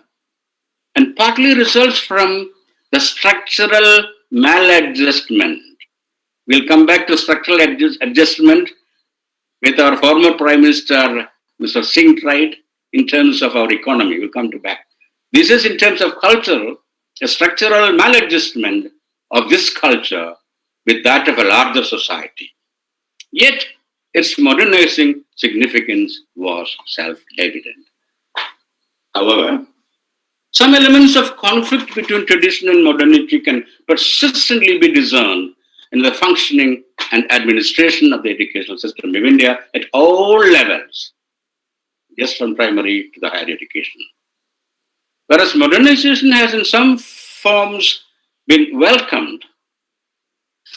and partly results from the structural maladjustment. We'll come back to structural adjustment with our former Prime Minister, Mr. Singh, tried in terms of our economy. We'll come to back. This is in terms of culture, a structural maladjustment of this culture with that of a larger society. Yet, its modernizing significance was self-evident. However, some elements of conflict between tradition and modernity can persistently be discerned in the functioning and administration of the educational system of India at all levels, just from primary to the higher education. Whereas modernization has in some forms been welcomed,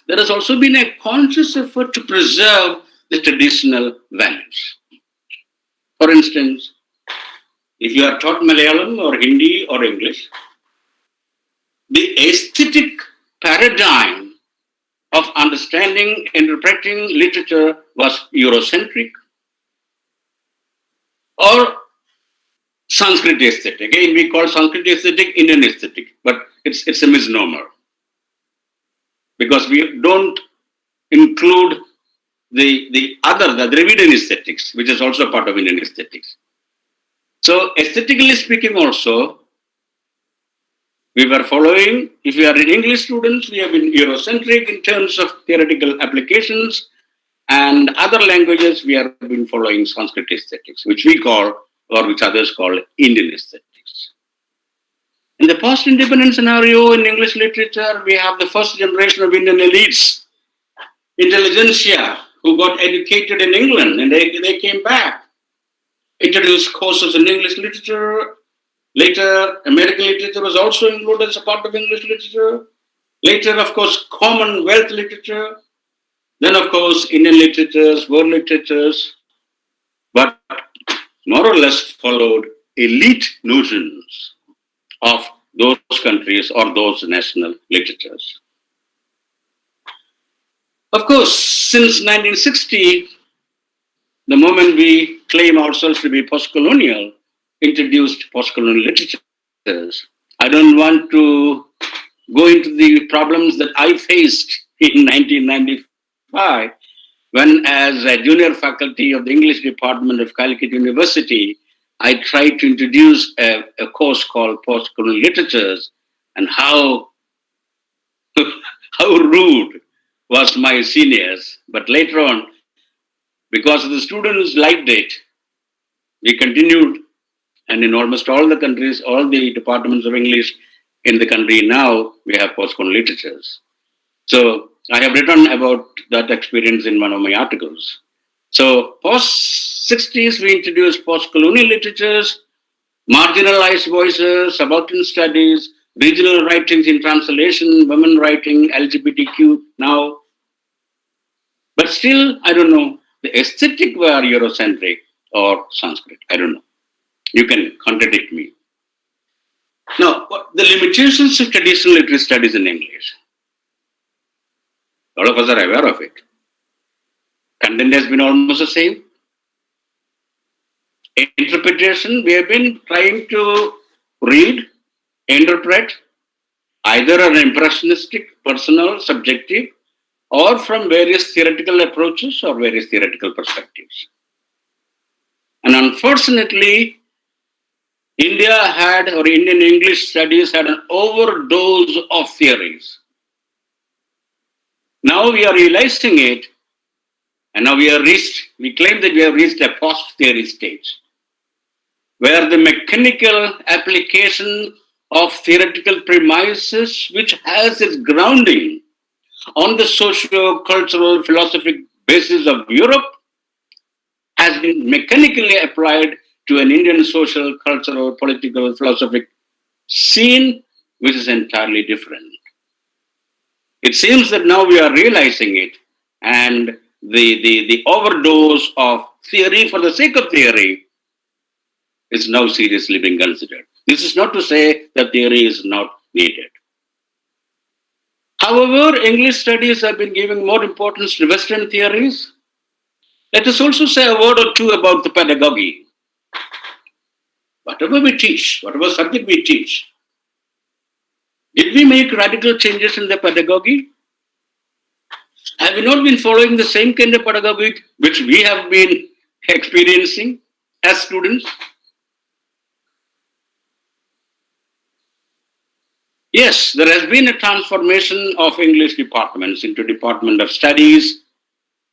there has also been a conscious effort to preserve the traditional values. For instance, if you are taught Malayalam or Hindi or English, the aesthetic paradigm of understanding, interpreting literature was Eurocentric or Sanskrit aesthetic. Again, we call Sanskrit aesthetic Indian aesthetic, but it's a misnomer because we don't include the Dravidian aesthetics, which is also part of Indian aesthetics. So aesthetically speaking also, we were following, if we are in English students, we have been Eurocentric in terms of theoretical applications, and other languages we have been following Sanskrit aesthetics, which we call, or which others call, Indian aesthetics. In the post-independence scenario in English literature, we have the first generation of Indian elites, intelligentsia, who got educated in England, and they came back, introduced courses in English literature. Later, American literature was also included as a part of English literature. Later, of course, Commonwealth literature. Then, of course, Indian literatures, world literatures, but more or less followed elite notions of those countries or those national literatures. Of course, since 1960, the moment we claim ourselves to be post-colonial, introduced post-colonial literatures. I don't want to go into the problems that I faced in 1995 when, as a junior faculty of the English department of Calicut University, I tried to introduce a course called Post-Colonial Literatures, and how rude was my seniors. But later on, because the students liked it, we continued, and in almost all the countries, all the departments of English in the country now, we have postcolonial literatures. So I have written about that experience in one of my articles. So post-60s, we introduced post-colonial literatures, marginalized voices, subaltern studies, regional writings in translation, women writing, LGBTQ now. But still, I don't know, the aesthetic were Eurocentric or Sanskrit. I don't know. You can contradict me. Now, the limitations of traditional literary studies in English. All of us are aware of it. Content has been almost the same. Interpretation, we have been trying to read, interpret, either an impressionistic, personal, subjective, or from various theoretical approaches or various theoretical perspectives. And unfortunately, India had, or Indian English studies had an overdose of theories. Now we are realizing it, and now we claim that we have reached a post-theory stage, where the mechanical application of theoretical premises, which has its grounding on the socio-cultural philosophic basis of Europe, has been mechanically applied to an Indian social, cultural, political, philosophic scene, which is entirely different. It seems that now we are realizing it, and the overdose of theory for the sake of theory is now seriously being considered. This is not to say that theory is not needed. However, English studies have been giving more importance to Western theories. Let us also say a word or two about the pedagogy. Whatever we teach, whatever subject we teach, did we make radical changes in the pedagogy? Have we not been following the same kind of pedagogy which we have been experiencing as students? Yes, there has been a transformation of English departments into Department of Studies,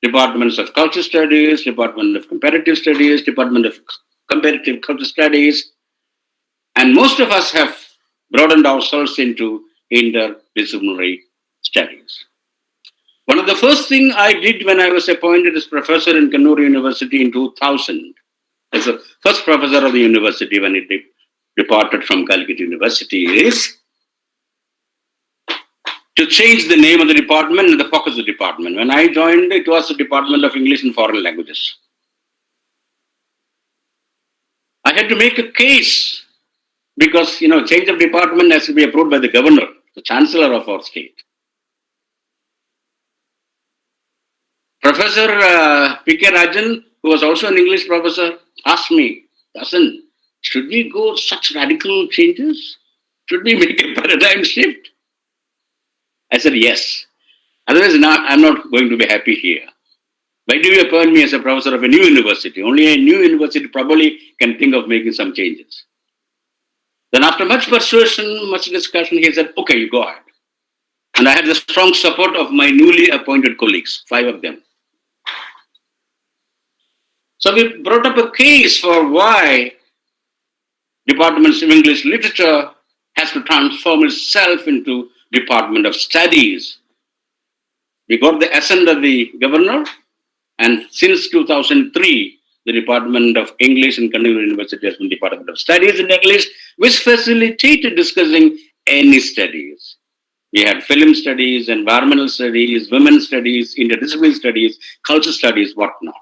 Departments of Culture Studies, Department of Comparative Studies, Department of Comparative Culture Studies, and most of us have broadened ourselves into interdisciplinary studies. One of the first things I did when I was appointed as professor in Kannur University in 2000, as the first professor of the university when it departed from Calcutta University, is to change the name of the department and the focus of the department. When I joined, it was the Department of English and Foreign Languages. I had to make a case because, change of department has to be approved by the governor, the chancellor of our state. Professor P.K. Rajan, who was also an English professor, asked me, Dasan, should we go such radical changes? Should we make a paradigm shift? I said, yes. Otherwise, I'm not going to be happy here. Why do you appoint me as a professor of a new university? Only a new university probably can think of making some changes. Then after much persuasion, much discussion, he said, okay, you go ahead. And I had the strong support of my newly appointed colleagues, 5 of them. So we brought up a case for why Department of English Literature has to transform itself into Department of Studies. We got the assent of the governor, and since 2003, the Department of English in Kannur University has been Department of Studies in English, which facilitated discussing any studies. We had film studies, environmental studies, women's studies, interdisciplinary studies, culture studies, whatnot.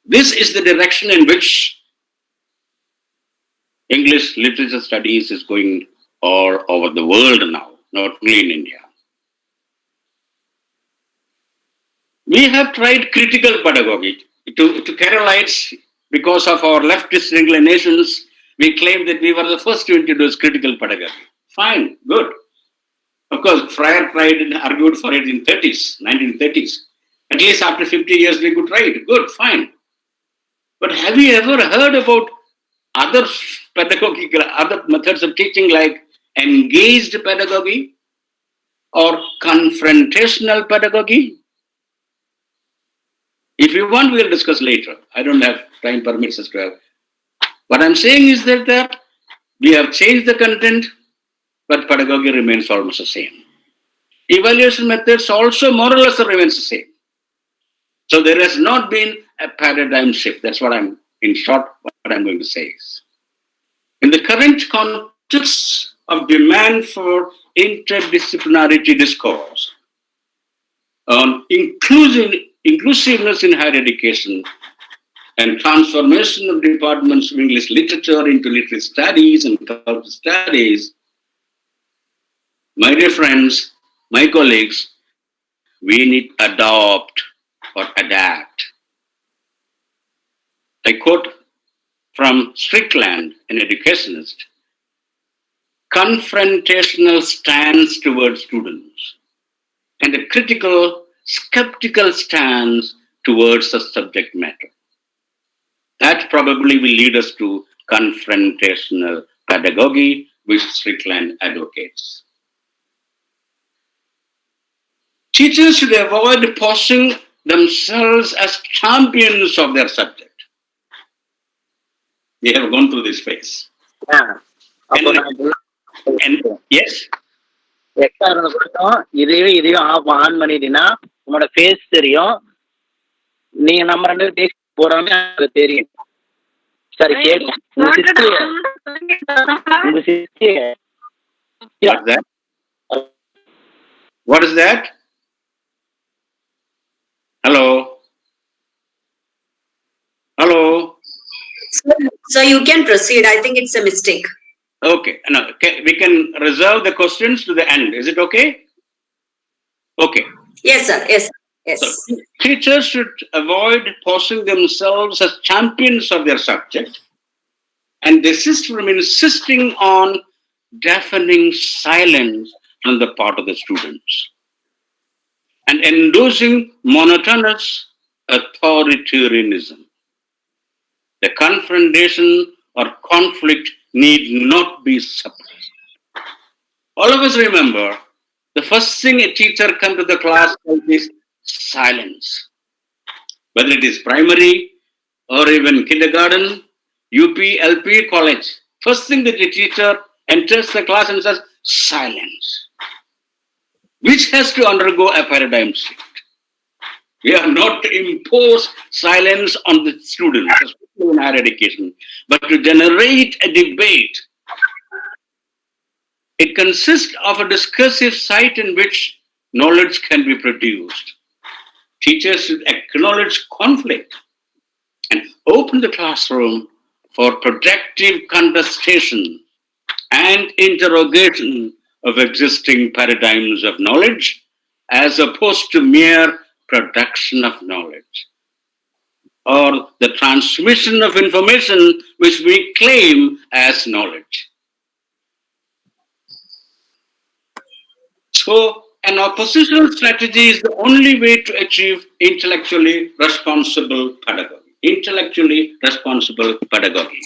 This is the direction in which English literature studies is going all over the world now, not only in India. We have tried critical pedagogy. To Keralites, because of our leftist inclinations, we claim that we were the first to introduce critical pedagogy. Fine, good. Of course, Fryer tried and argued for it in 1930s. At least after 50 years, we could try it. Good, fine. But have you ever heard about other pedagogical, other methods of teaching like engaged pedagogy or confrontational pedagogy? If you want, we'll discuss later. I don't have time permits us to have. What I'm saying is that we have changed the content, but pedagogy remains almost the same. Evaluation methods also more or less remains the same. So there has not been a paradigm shift. That's what in short, what I'm going to say is. In the current context of demand for interdisciplinarity discourse on inclusiveness in higher education and transformation of departments of English literature into literary studies and cultural studies, my dear friends, my colleagues, we need to adopt or adapt. I quote from Strickland, an educationist, confrontational stance towards students and a critical, skeptical stance towards the subject matter. That probably will lead us to confrontational pedagogy, which Strickland advocates. Teachers should avoid posing themselves as champions of their subject. We have gone through this phase. And yes, இதையும் on பண்ணிட்டீங்கன்னா உங்களோட face தெரியும். நீங்க நம்ம ரெண்டு பேர் போறாமே அது தெரியும். சரி கேட்கும். உங்க sister what is that? Hello? Hello? So you can proceed. I think it's a mistake. Okay. No, we can reserve the questions to the end. Is it okay? Okay. Yes, sir. Yes. Yes. So, teachers should avoid posing themselves as champions of their subject and desist from insisting on deafening silence on the part of the students and endorsing monotonous authoritarianism. The confrontation or conflict need not be suppressed. All of us remember the first thing a teacher comes to the class is silence. Whether it is primary or even kindergarten, UP, LP, college. First thing that a teacher enters the class and says, silence. Which has to undergo a paradigm shift. We are not to impose silence on the students, especially in higher education, but to generate a debate. It consists of a discursive site in which knowledge can be produced. Teachers should acknowledge conflict and open the classroom for productive contestation and interrogation of existing paradigms of knowledge as opposed to mere production of knowledge or the transmission of information which we claim as knowledge. So an oppositional strategy is the only way to achieve intellectually responsible pedagogy. Intellectually responsible pedagogy.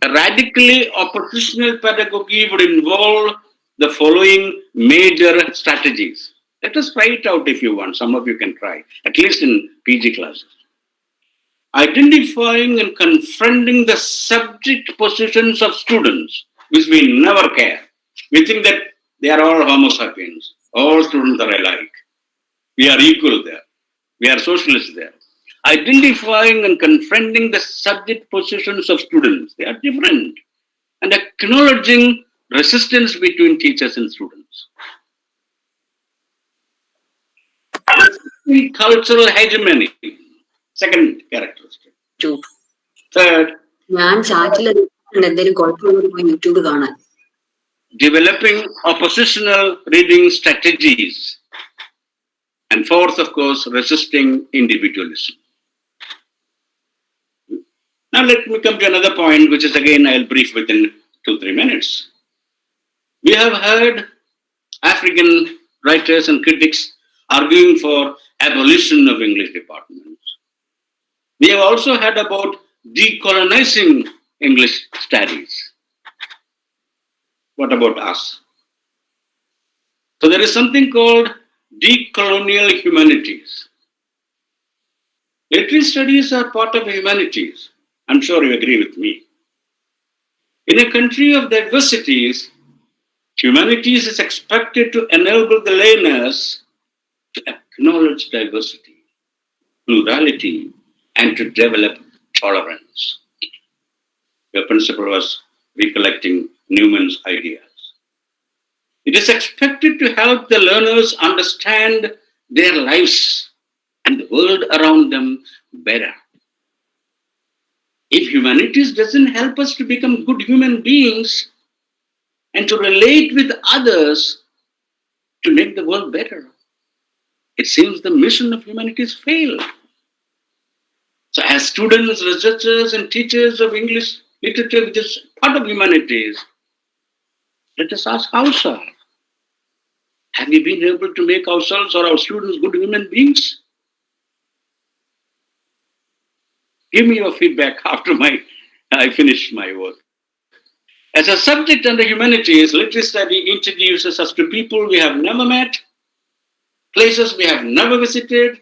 A radically oppositional pedagogy would involve the following major strategies. Let us try it out if you want. Some of you can try, at least in PG classes. Identifying and confronting the subject positions of students, which we never care. We think that they are all Homo sapiens. All students are alike. We are equal there. We are socialists there. Identifying and confronting the subject positions of students. They are different. And acknowledging resistance between teachers and students. Cultural hegemony. Second characteristic. Third, ഞാൻ ചാറ്റിൽ എന്തെങ്കിലും കുഴപ്പമുള്ളത് പോയി YouTube കാണാൻ. developing oppositional reading strategies. And fourth, of course, resisting individualism. Now let me come to another point, which is again I'll brief within 2-3 minutes. We have heard African writers and critics arguing for abolition of English departments. We have also heard about decolonizing English studies. What about us? So there is something called decolonial humanities. Literary studies are part of humanities. I'm sure you agree with me. In a country of diversities, humanities is expected to enable the learners to acknowledge diversity, plurality, and to develop tolerance. Your principal was recollecting Newman's ideas. It is expected to help the learners understand their lives and the world around them better. If humanities doesn't help us to become good human beings and to relate with others to make the world better, it seems the mission of humanities failed. So as students, researchers, and teachers of English literature, which is part of humanities, let us ask ourselves, have we been able to make ourselves or our students good human beings? Give me your feedback after I finish my work. As a subject under humanities, literary study introduces us to people we have never met, places we have never visited,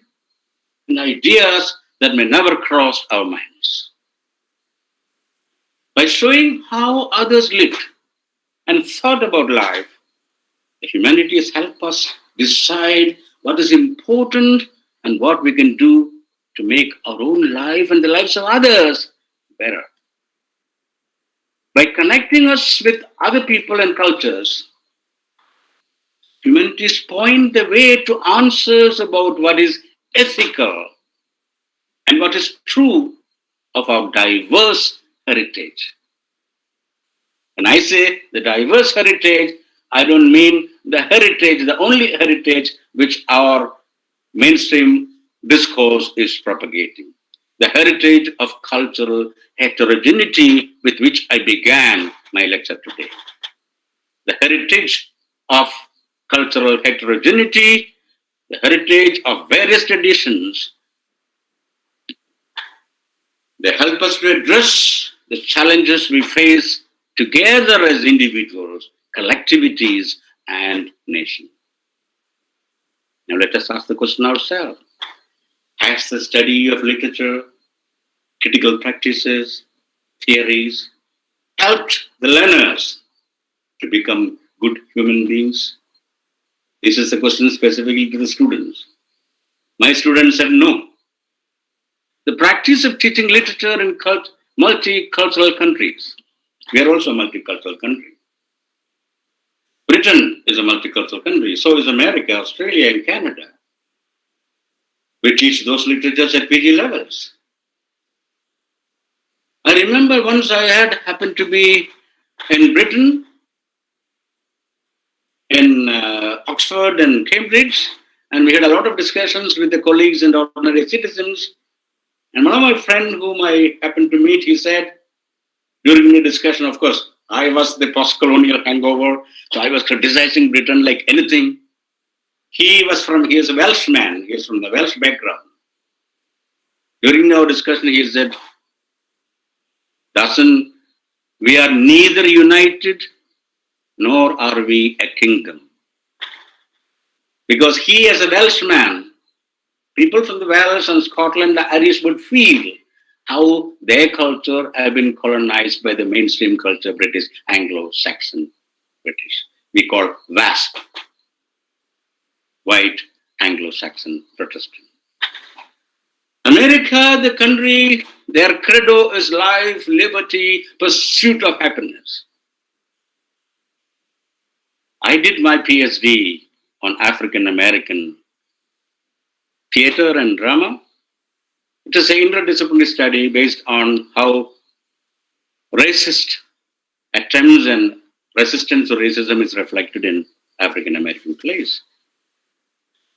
and ideas that may never cross our minds. By showing how others lived and thought about life, the humanities help us decide what is important and what we can do to make our own life and the lives of others better. By connecting us with other people and cultures, humanities point the way to answers about what is ethical and what is true of our diverse heritage. When I say the diverse heritage, I don't mean the heritage, the only heritage which our mainstream discourse is propagating. The heritage of cultural heterogeneity with which I began my lecture today. The heritage of cultural heterogeneity, the heritage of various traditions. They help us to address the challenges we face together as individuals, collectivities, and nations. Now let us ask the question ourselves. Has the study of literature, critical practices, theories helped the learners to become good human beings? This is a question specifically to the students. My students said no. The practice of teaching literature in multicultural countries. We are also a multicultural country. Britain is a multicultural country. So is America, Australia, and Canada. We teach those literatures at PG levels. I remember once I had happened to be in Britain, in Oxford and Cambridge, and we had a lot of discussions with the colleagues and ordinary citizens. And one of my friends whom I happened to meet, he said, during the discussion, of course, I was the post-colonial hangover, so I was criticizing Britain like anything. He is a Welshman, he is from the Welsh background. During our discussion, he said, we are neither united nor are we a kingdom. Because he, as a Welshman, people from the Wales and Scotland, the Irish would feel how their culture had been colonized by the mainstream culture, British, Anglo-Saxon British. We call WASP, White Anglo-Saxon Protestant. America, the country, their credo is life, liberty, pursuit of happiness. I did my PhD on African American theater and drama. It is an interdisciplinary study based on how racist attempts and resistance to racism is reflected in African American plays.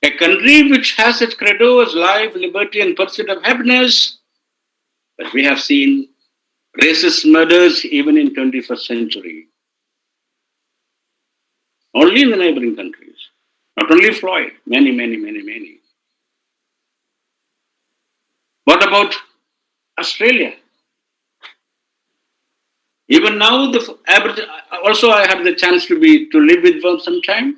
A country which has its credo as life, liberty, and pursuit of happiness, but we have seen racist murders even in 21st century. Only in the neighboring countries. Not only Floyd, many. What about Australia? Even now, also I had the chance to live with them sometime.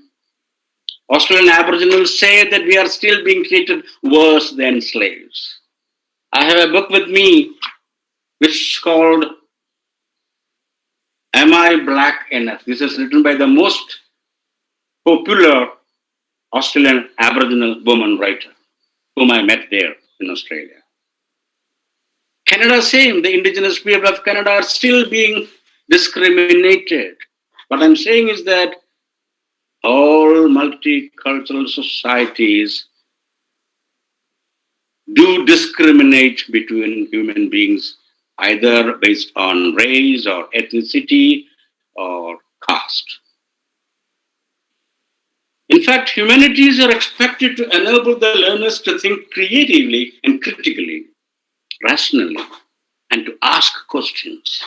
Australian Aboriginals say that we are still being treated worse than slaves. I have a book with me which is called Am I black enough? This is written by the most popular Australian Aboriginal woman writer whom I met there in Australia. Canada, same. The indigenous people of Canada are still being discriminated. What I'm saying is that all multicultural societies do discriminate between human beings, either based on race or ethnicity or caste. In fact, humanities are expected to enable the learners to think creatively and critically, rationally, and to ask questions.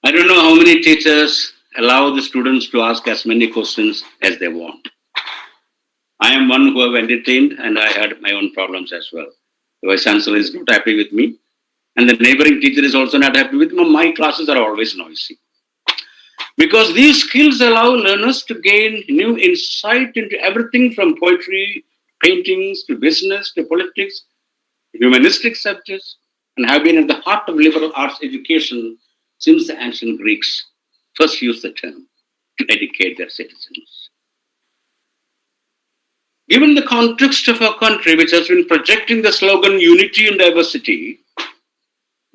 I don't know how many teachers allow the students to ask as many questions as they want. I am one who have entertained, and I had my own problems as well. The vice chancellor is not happy with me, and the neighboring teacher is also not happy with me. My classes are always noisy. Because these skills allow learners to gain new insight into everything from poetry, paintings, to business, to politics, humanistic subjects, and have been at the heart of liberal arts education since the ancient Greeks first used the term to educate their citizens. Given the context of our country, which has been projecting the slogan unity and diversity,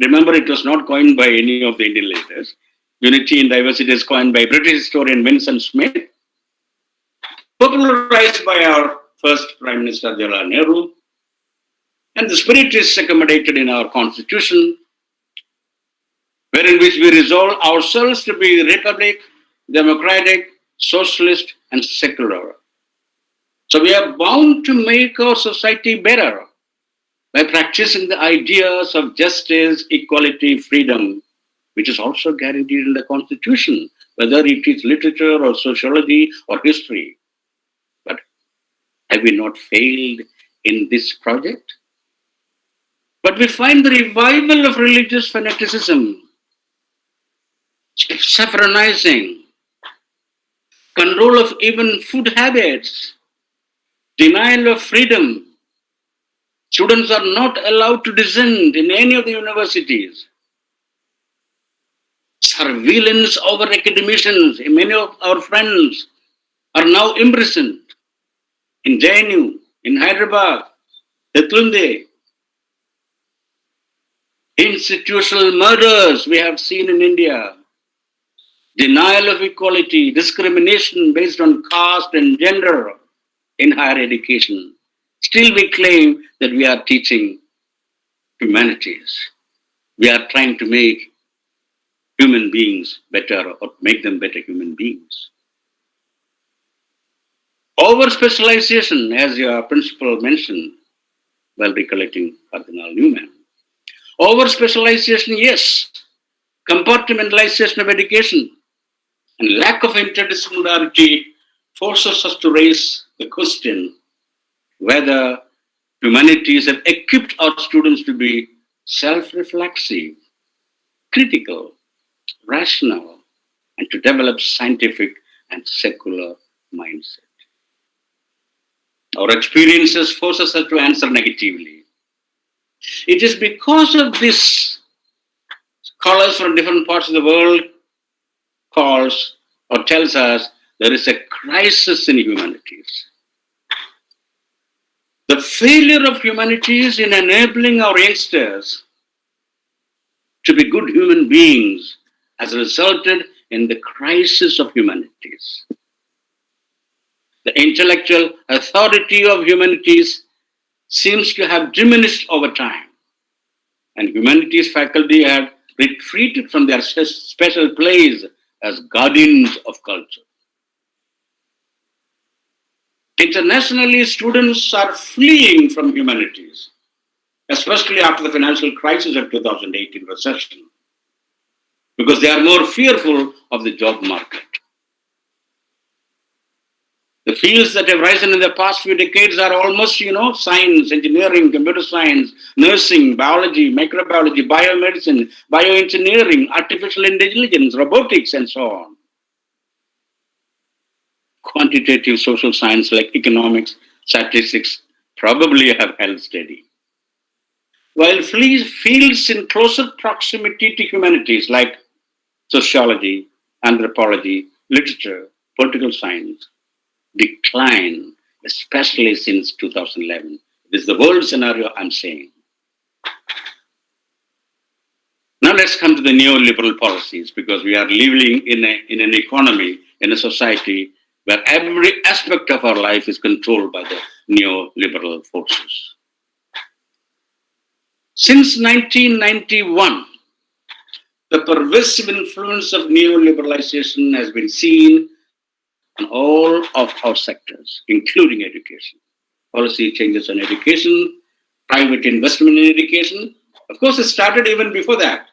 remember it was not coined by any of the Indian leaders. Unity and diversity is coined by British historian Vincent Smith, popularized by our first Prime Minister Jawaharlal Nehru, and the spirit is accommodated in our constitution, wherein which we resolve ourselves to be republic, democratic, socialist, and secular. So we are bound to make our society better by practicing the ideas of justice, equality, freedom, which is also guaranteed in the Constitution, whether it is literature or sociology or history. But have we not failed in this project? But we find the revival of religious fanaticism, saffronizing, control of even food habits, denial of freedom. Students are not allowed to dissent in any of the universities. Surveillance over academicians. Many of our friends are now imprisoned in JNU, in Hyderabad, Thodupuzha. Institutional murders we have seen in India. Denial of equality, discrimination based on caste and gender in higher education. Still we claim that we are teaching humanities. We are trying to make human beings better or make them better human beings. Over specialization, as your principal mentioned while recollecting Cardinal Newman. Over specialization, yes. Compartmentalization of education and lack of interdisciplinarity forces us to raise the question whether humanities have equipped our students to be self-reflexive, critical, rational, and to develop scientific and secular mindset. Our experiences force us to answer negatively. It is because of this scholars from different parts of the world calls or tells us there is a crisis in humanities. The failure of humanities in enabling our youngsters to be good human beings has resulted in the crisis of humanities. The intellectual authority of humanities seems to have diminished over time, and humanities faculty have retreated from their special place as guardians of culture. Internationally, students are fleeing from humanities, especially after the financial crisis of 2018 recession, because they are more fearful of the job market. The fields that have risen in the past few decades are almost, science, engineering, computer science, nursing, biology, microbiology, biomedicine, bioengineering, artificial intelligence, robotics, and so on. Quantitative social science like economics, statistics probably have held steady. While fields in closer proximity to humanities like sociology, anthropology, literature, political science decline, especially since 2011. This is the world scenario I'm saying. Now let's come to the neoliberal policies, because we are living in an economy, in a society where every aspect of our life is controlled by the neoliberal forces. Since 1991, the pervasive influence of neoliberalization has been seen in all of our sectors, including education. Policy changes on education, private investment in education. Of course, it started even before that.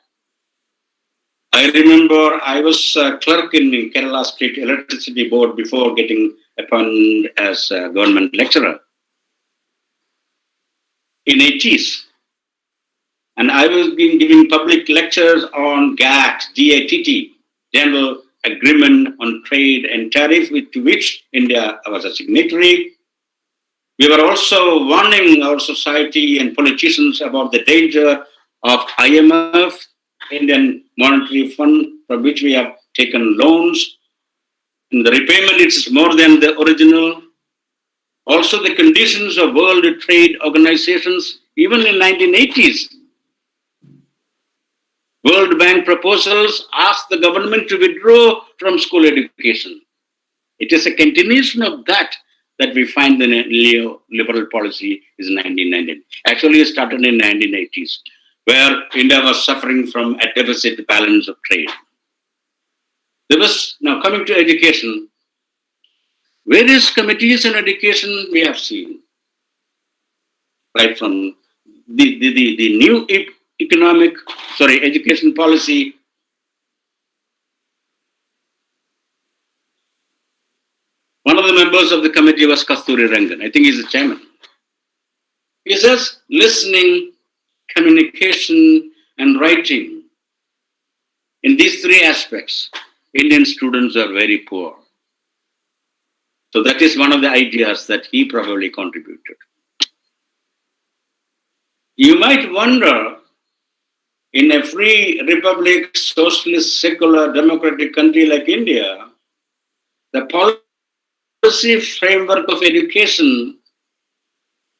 I remember I was a clerk in the Kerala State Electricity Board before getting appointed as a government lecturer in 80s. And I was giving public lectures on GATT, G-A-T-T, General Agreement on Trade and Tariff, to which India was a signatory. We were also warning our society and politicians about the danger of IMF, Indian Monetary Fund, from which we have taken loans. In the repayment, it's more than the original. Also, the conditions of World Trade Organizations, even in 1980s. World Bank proposals asked the government to withdraw from school education. It is a continuation of that we find the neoliberal policy is 1990. Actually, it started in 1980s, where India was suffering from a deficit balance of trade. Now coming to education, various committees on education we have seen, right from the new education policy. One of the members of the committee was Kasturi Rangan. I think he's the chairman. He says listening, communication, and writing. In these three aspects, Indian students are very poor. So that is one of the ideas that he probably contributed. You might wonder, in a free republic, socialist, secular, democratic country like India, the policy framework of education,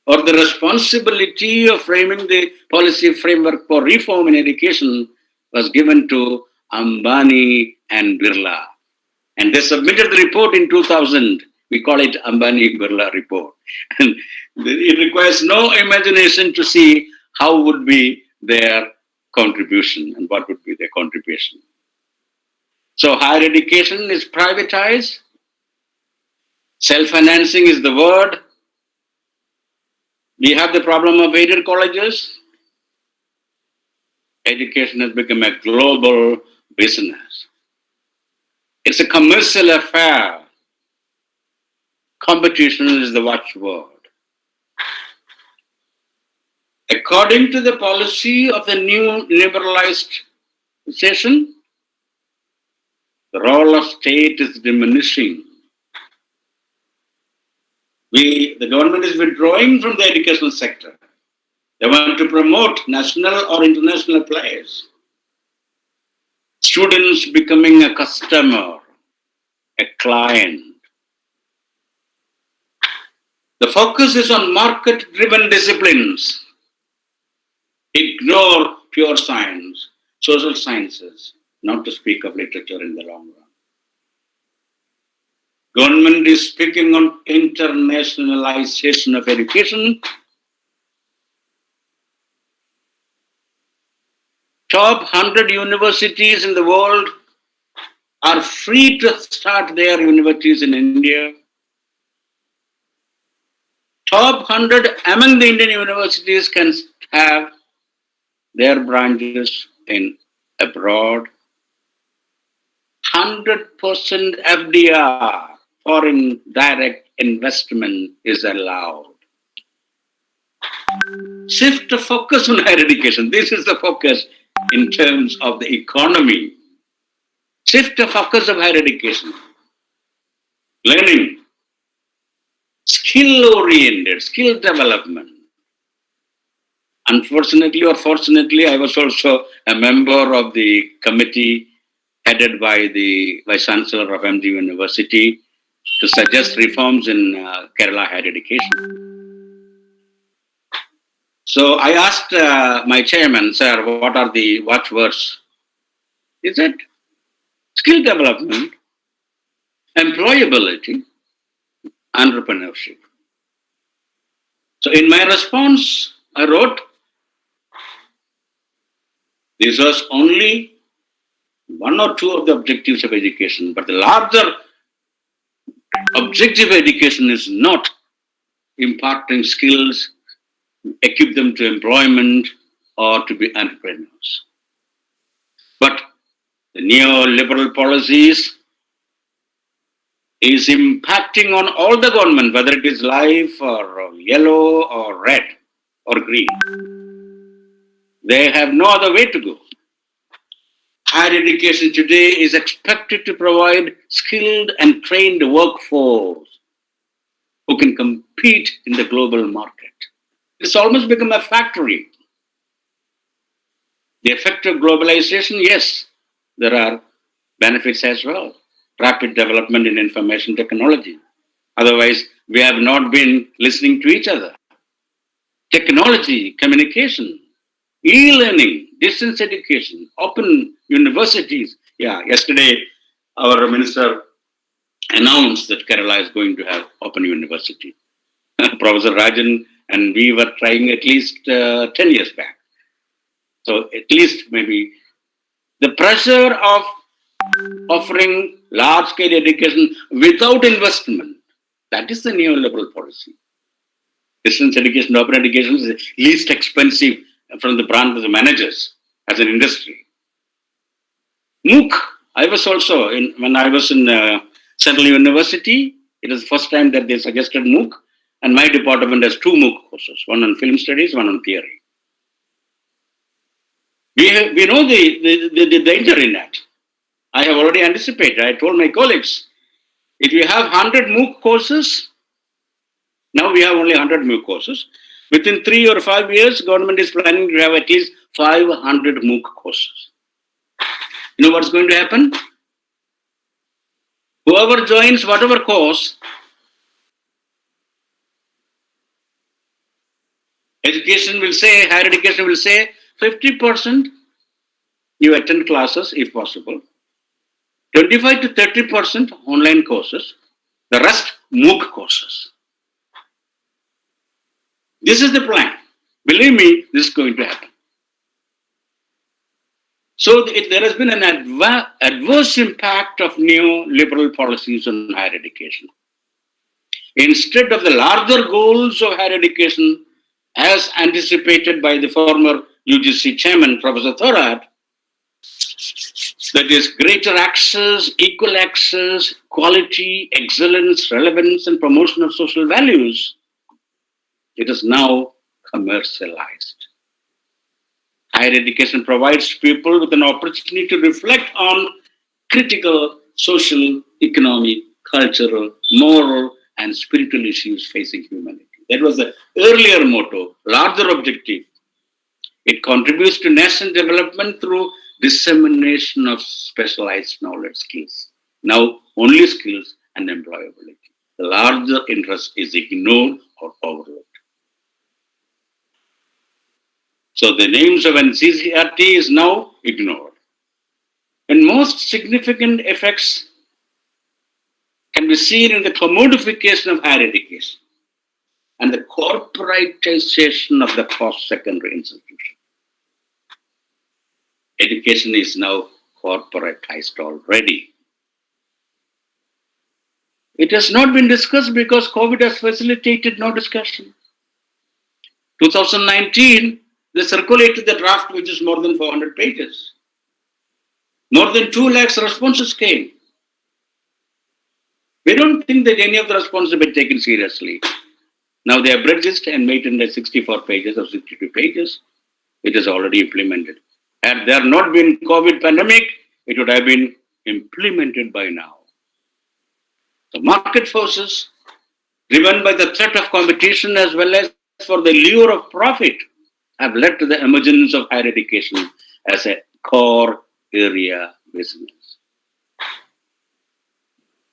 or the responsibility of framing the policy framework for reform in education, was given to Ambani and Birla. And they submitted the report in 2000. We call it Ambani-Birla report. And it requires no imagination to see how would be their contribution and what would be their contribution. So higher education is privatized. Self-financing is the word. We have the problem of aided colleges. Education has become a global business. It's a commercial affair. Competition is the watchword. According to the policy of the new liberalized session, the role of state is diminishing. The government is withdrawing from the educational sector. They want to promote national or international players. Students becoming a customer, a client. The focus is on market-driven disciplines. Ignore pure science, social sciences, not to speak of literature in the long run. Government is speaking on internationalization of education. Top 100 universities in the world are free to start their universities in India. Top 100 among the Indian universities can have their branches in abroad. 100% FDR, foreign direct investment, is allowed. Shift the focus on higher education. This is the focus in terms of the economy. Shift the focus of higher education. Learning. Skill-oriented, skill development. Unfortunately or fortunately, I was also a member of the committee headed by the Vice Chancellor of MG University, to suggest reforms in Kerala higher education. So I asked my chairman, sir, what are the watchwords? He said, skill development, employability, entrepreneurship. So in my response, I wrote, this was only one or two of the objectives of education, but the larger objective of education is not imparting skills, equip them to employment or to be entrepreneurs. But the neoliberal policies is impacting on all the government, whether it is life or yellow or red or green. They have no other way to go. Higher education today is expected to provide skilled and trained workforce who can compete in the global market. It's almost become a factory. The effect of globalization, yes, there are benefits as well. Rapid development in information technology. Otherwise, we have not been listening to each other. Technology, communication, e-learning, distance education, open universities. Yeah, yesterday our minister announced that Kerala is going to have open university. Professor Rajan and we were trying at least 10 years back. So at least maybe the pressure of offering large-scale education without investment, that is the neoliberal policy. Distance education, open education is least expensive from the brand of the managers as an industry. MOOC, I was also, when I was in Central University, it was the first time that they suggested MOOC, and my department has 2 MOOC courses, one on film studies, one on theory. We know the danger in that. I have already anticipated. I told my colleagues, if you have 100 MOOC courses, now we have only 100 MOOC courses. Within 3 or 5 years, government is planning to have at least 500 MOOC courses. You know what's going to happen? Whoever joins whatever course, education will say, higher education will say, 50% you attend classes if possible. 25 to 30% online courses, the rest MOOC courses. This is the plan. Believe me, this is going to happen. So there has been an adverse impact of neoliberal policies on higher education. Instead of the larger goals of higher education, as anticipated by the former UGC chairman, Professor Thorat, that is greater access, equal access, quality, excellence, relevance, and promotion of social values, it is now commercialized. Higher education provides people with an opportunity to reflect on critical social, economic, cultural, moral, and spiritual issues facing humanity. That was the earlier motto, larger objective. It contributes to national development through dissemination of specialized knowledge skills. Now, only skills and employability. The larger interest is ignored or overlooked. So the names of NCCRT is now ignored. And most significant effects can be seen in the commodification of higher education and the corporatization of the post-secondary institution. Education is now corporatized already. It has not been discussed because COVID has facilitated no discussion. 2019, they circulated the draft, which is more than 400 pages. More than 2 lakhs responses came. We don't think that any of the responses have been taken seriously. Now they have abridged it and made it into 64 pages or 62 pages. It is already implemented. Had there not been COVID pandemic, it would have been implemented by now. The market forces, driven by the threat of competition as well as for the lure of profit, have led to the emergence of higher education as a core area business.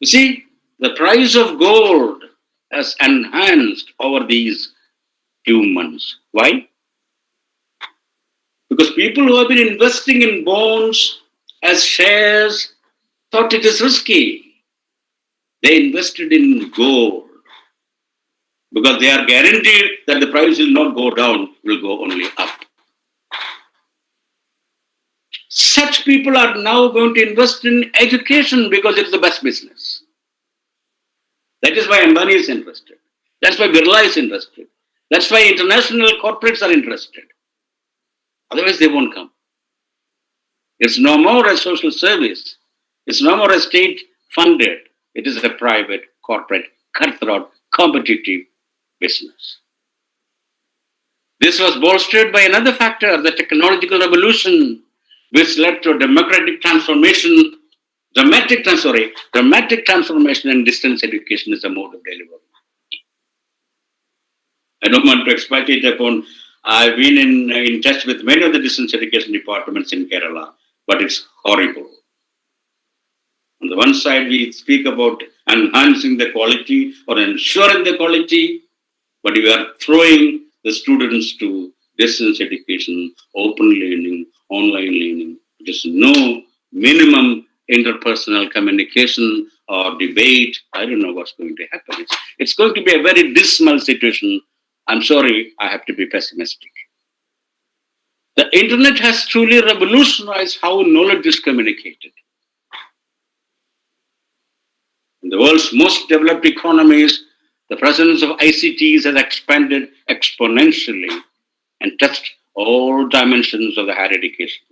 You see, the price of gold has enhanced over these few months. Why? Because people who have been investing in bonds as shares thought it is risky. They invested in gold because they are guaranteed that the price will not go down, will go only up. Such people are now going to invest in education because it's the best business. That is why Ambani is interested. That's why Birla is interested. That's why international corporates are interested. Otherwise, they won't come. It's no more a social service. It's no more a state funded. It is a private, corporate, cutthroat, competitive business. This was bolstered by another factor, the technological revolution, which led to a dramatic transformation in distance education as a mode of delivery. I don't want to expatiate upon. I've been in touch with many of the distance education departments in Kerala, but it's horrible. On the one side, we speak about enhancing the quality or ensuring the quality, but we are throwing the students to distance education, open learning, online learning. There's no minimum interpersonal communication or debate. I don't know what's going to happen. It's going to be a very dismal situation. I'm sorry, I have to be pessimistic. The internet has truly revolutionized how knowledge is communicated. In the world's most developed economies, the presence of ICTs has expanded exponentially and touched all dimensions of the higher education.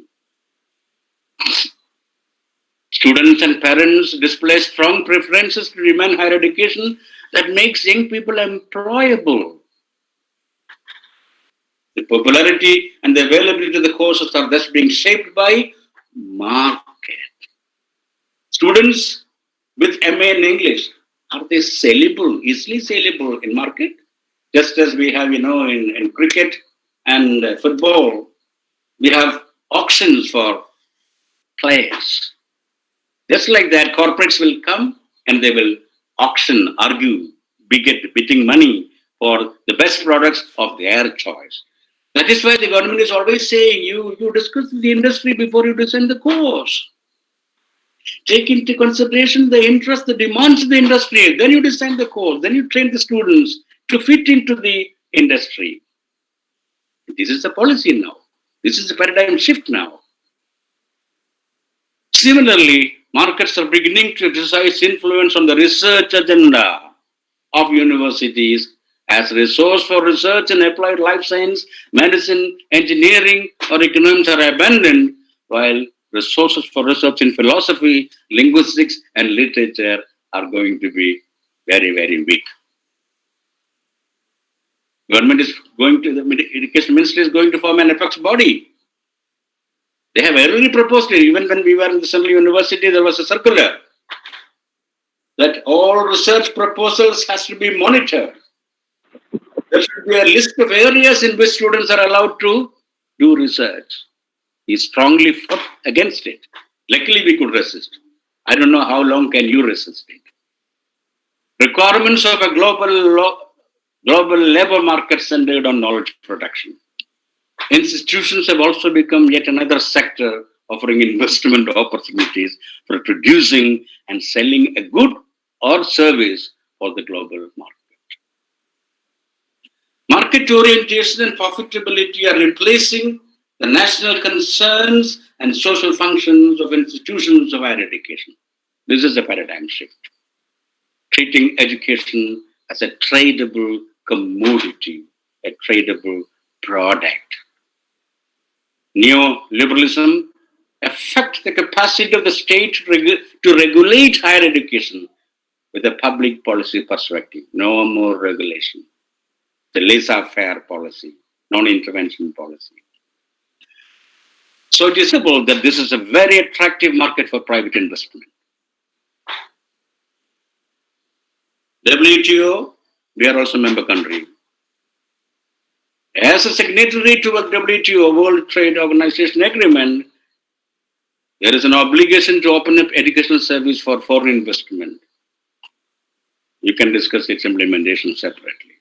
Students and parents display strong preferences to remain higher education that makes young people employable. The popularity and the availability of the courses are thus being shaped by market. Students with MA in English, are they sellable, easily sellable in market? Just as we have, in cricket and football, we have auctions for players. Just like that, corporates will come and they will auction, argue, bidding money for the best products of their choice. That is why the government is always saying, you discuss with the industry before you design the course. Take into consideration the interest, the demands of the industry. Then you design the course. Then you train the students to fit into the industry. This is the policy now. This is the paradigm shift now. Similarly, markets are beginning to exercise influence on the research agenda of universities as resource for research and applied life science, medicine, engineering, or economics are abandoned, while resources for research in philosophy, linguistics, and literature are going to be very, very weak. The Education Ministry is going to form an apex body. They have already proposed it. Even when we were in the Central University, there was a circular that all research proposals has to be monitored. There should be a list of areas in which students are allowed to do research. He strongly fought against it. Luckily, we could resist. I don't know how long can you resist it. Requirements of a global labor market centered on knowledge production. Institutions have also become yet another sector offering investment opportunities for producing and selling a good or service for the global market. Market orientation and profitability are replacing the national concerns and social functions of institutions of higher education. This is a paradigm shift. Treating education as a tradable commodity, a tradable product. Neoliberalism affects the capacity of the state to regulate higher education with a public policy perspective. No more regulation. The laissez-faire policy, non-intervention policy. So it is visible that this is a very attractive market for private investment. WTO, we are also a member country. As a signatory to a WTO, World Trade Organization agreement, there is an obligation to open up educational service for foreign investment. You can discuss its implementation separately.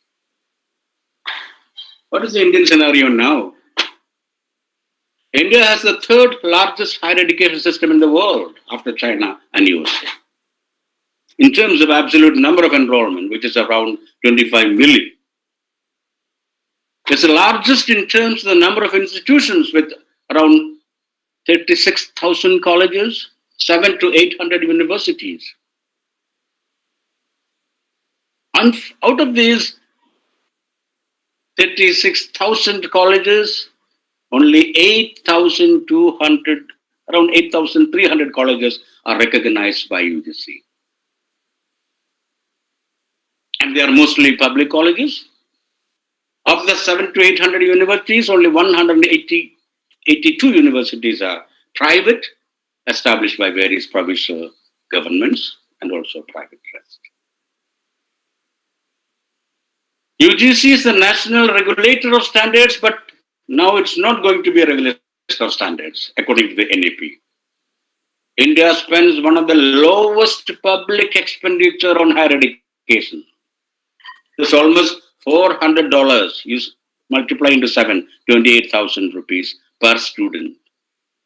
What is the Indian scenario now? India has the third largest higher education system in the world after China and USA. In terms of absolute number of enrollment, which is around 25 million. It's the largest in terms of the number of institutions with around 36,000 colleges, 700 to 800 universities. And out of these 36,000 colleges, only 8,200, around 8,300 colleges are recognized by UGC. And they are mostly public colleges. Of the 700 to 800 universities, only 182 universities are private, established by various provincial governments and also private trust. UGC is the national regulator of standards, but now it's not going to be a regulator of standards, according to the NEP. India spends one of the lowest public expenditure on higher education. It's almost $400, you multiply into 7, 28,000 rupees per student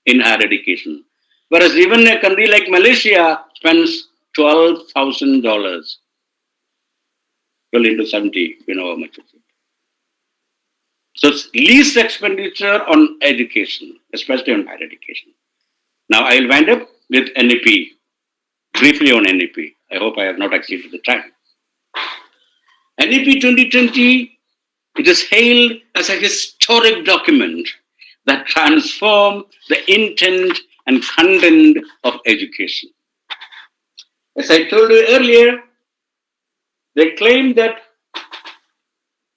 in higher education. Whereas even a country like Malaysia spends $12,000. 12 into 70, you know how much it is. So it's least expenditure on education, especially on higher education. Now I will wind up with NEP, briefly on NEP. I hope I have not exceeded the time. NEP 2020, it is hailed as a historic document that transforms the intent and content of education. As I told you earlier, they claim that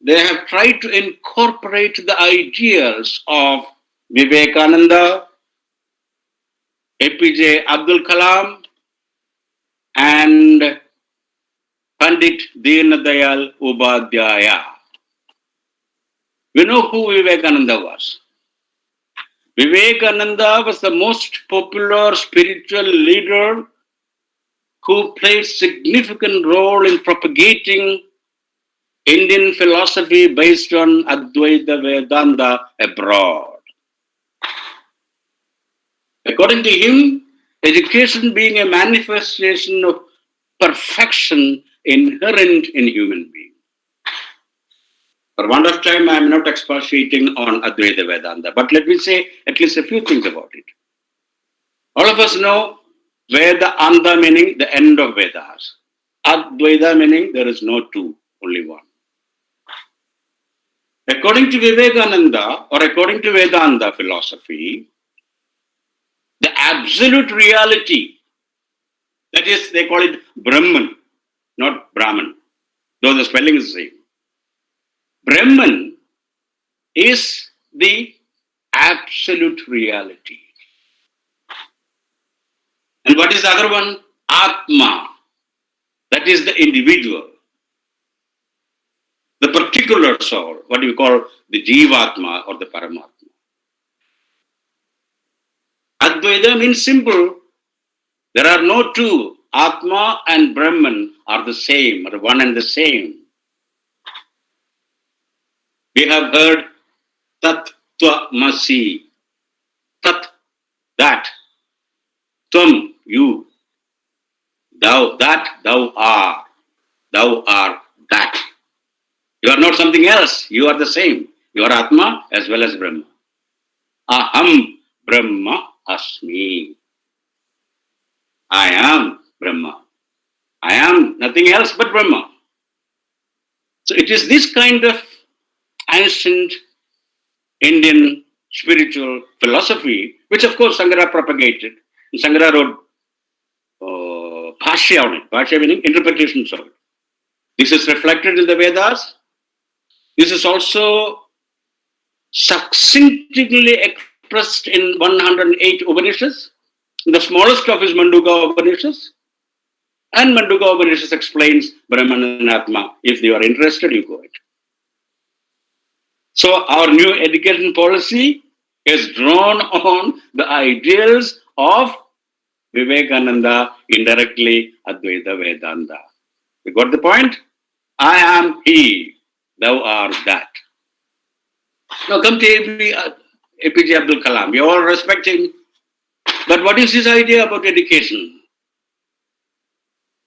they have tried to incorporate the ideas of Vivekananda, APJ Abdul Kalam, and Pandit Deenadayal Upadhyaya. We know who Vivekananda was. Vivekananda was the most popular spiritual leader who played significant role in propagating Indian philosophy based on Advaita Vedanta abroad. According to him, education being a manifestation of perfection inherent in human being. For want of time, I am not expatiating on Advaita Vedanta, but let me say at least a few things about it. All of us know Veda Anda meaning the end of Vedas. Advaita meaning there is no two, only one. According to Vivekananda or according to Vedanta philosophy, the absolute reality, that is, they call it Brahman, not Brahman, though the spelling is the same. Brahman is the absolute reality. And what is the other one? Atma. That is the individual. The particular soul, what you call the Jivatma or the Paramatma. Advaita means simple. There are no two. Atma and Brahman are the same, are one and the same. We have heard Tat Tva Masi. Tat, that. Tvam, you. Thou, that, thou are. Thou are that. You are not something else. You are the same. You are Atma as well as Brahma. Aham Brahma Asmi. I am Brahma. I am nothing else but Brahma. So it is this kind of ancient Indian spiritual philosophy, which of course Sankara propagated. And Sankara wrote Bhashya on it. Bhashya meaning interpretations of it. This is reflected in the Vedas. This is also succinctly expressed in 108 Upanishads. The smallest of is Manduka Upanishads. And Manduka Upanishads explains Brahman and Atma. If you are interested, you go it. So our new education policy is drawn on the ideals of Vivekananda, indirectly Advaita Vedanta. You got the point? I am he, thou art that. Now come to APJ Abdul Kalam. We all respect him. But what is his idea about education?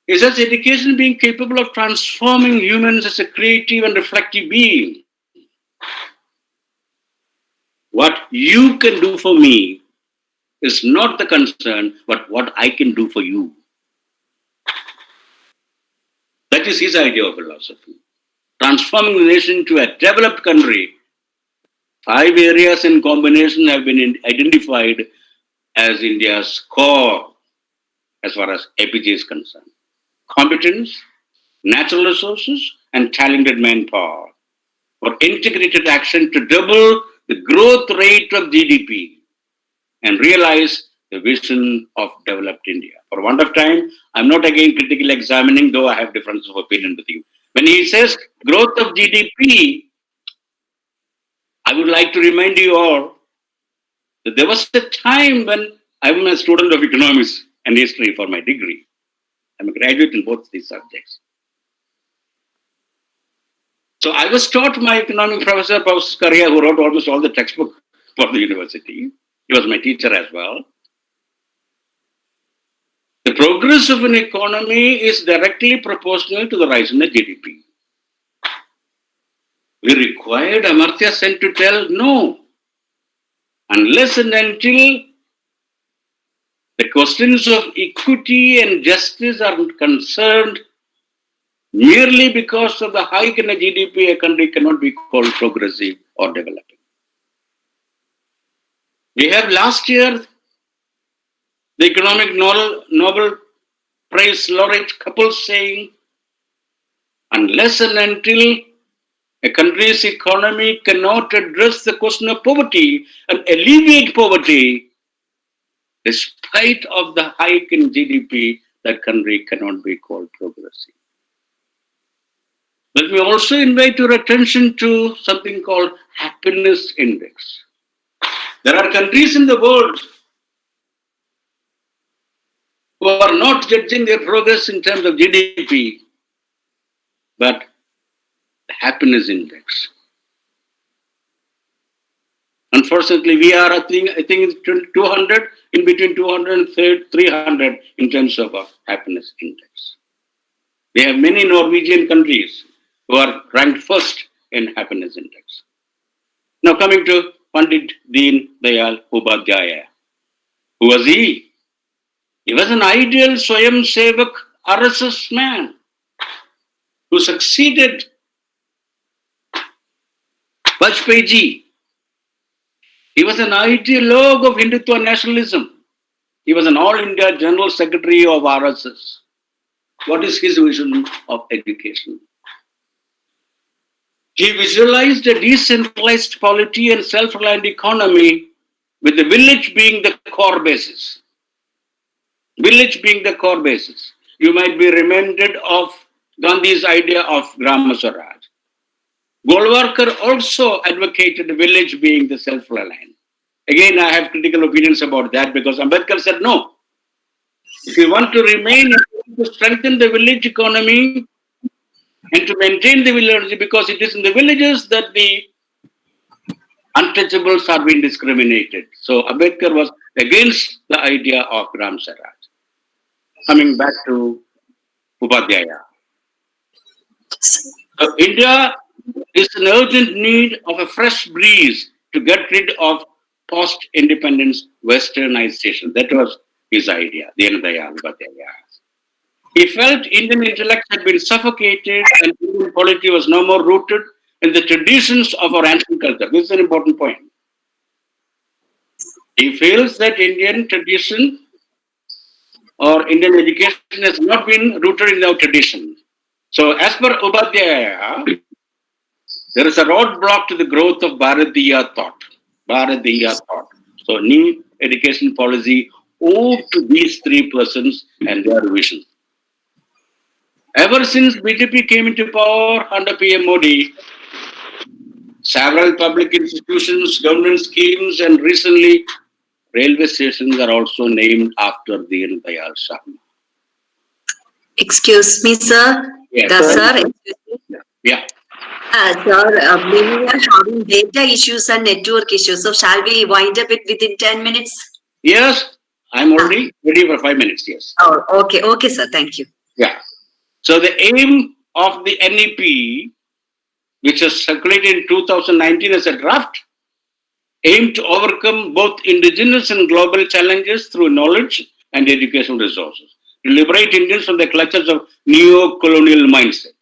He says education being capable of transforming humans as a creative and reflective being. What you can do for me is not the concern, but what I can do for you. That is his idea of philosophy. Transforming the nation to a developed country. 5 areas in combination have been identified as India's core as far as APJ is concerned. Competence, natural resources, and talented manpower for integrated action to double the growth rate of GDP and realize the vision of developed India. For want of time, I'm not again critically examining, though I have differences of opinion with you. When he says growth of GDP, I would like to remind you all that there was a time when I'm a student of economics and history for my degree. I'm a graduate in both these subjects. So I was taught my economic professor, Professor Karia, who wrote almost all the textbook for the university. He was my teacher as well. The progress of an economy is directly proportional to the rise in the GDP. We required Amartya Sen to tell no. Unless and until the questions of equity and justice are concerned merely because of the hike in the GDP, a country cannot be called progressive or developing. We have last year the economic Nobel Prize laureate couple saying, unless and until a country's economy cannot address the question of poverty and alleviate poverty, despite of the hike in GDP, that country cannot be called progressive. Let me also invite your attention to something called happiness index. There are countries in the world who are not judging their progress in terms of GDP, but the happiness index. Unfortunately, we are, I think it's 200, in between 200 and 300 in terms of our happiness index. We have many Norwegian countries who are ranked first in happiness index. Now coming to Pandit Deen Dayal Upadhyaya. Who was he? He was an ideal Swayam Sevak RSS man who succeeded Vajpayee ji. He was an ideologue of Hindutva nationalism. He was an All India General Secretary of RSS. What is his vision of education? He visualized a decentralized polity and self-reliant economy with the village being the core basis. Village being the core basis. You might be reminded of Gandhi's idea of Grama Swaraj. Golwalkar also advocated the village being the self-reliant. Again, I have critical opinions about that because Ambedkar said no. If you want to remain, to strengthen the village economy and to maintain the village, because it is in the villages that the untouchables are being discriminated. So Ambedkar was against the idea of Gram Swaraj. Coming back to Upadhyaya. So India is in urgent need of a fresh breeze to get rid of post-independence westernization. That was his idea, Deen Dayal Upadhyaya. He felt Indian intellect had been suffocated and Indian polity was no more rooted in the traditions of our ancient culture. This is an important point. He feels that Indian tradition or Indian education has not been rooted in our tradition. So as per Upadhyaya, there is a roadblock to the growth of Bharatiya thought. Bharatiya thought. So new education policy owed to these 3 persons and their vision. Ever since BJP came into power under PM Modi, several public institutions, government schemes, and recently railway stations are also named after Deen Dayal Sharma. Excuse me, sir. Yes. Sir, Yeah. sir, we are having data issues and network issues. So shall we wind up it within 10 minutes? Yes, I'm already ready for 5 minutes. Yes. Oh, okay. Okay, sir. Thank you. Yeah. So the aim of the NEP, which was circulated in 2019 as a draft, aimed to overcome both indigenous and global challenges through knowledge and educational resources, to liberate Indians from the clutches of neo-colonial mindset,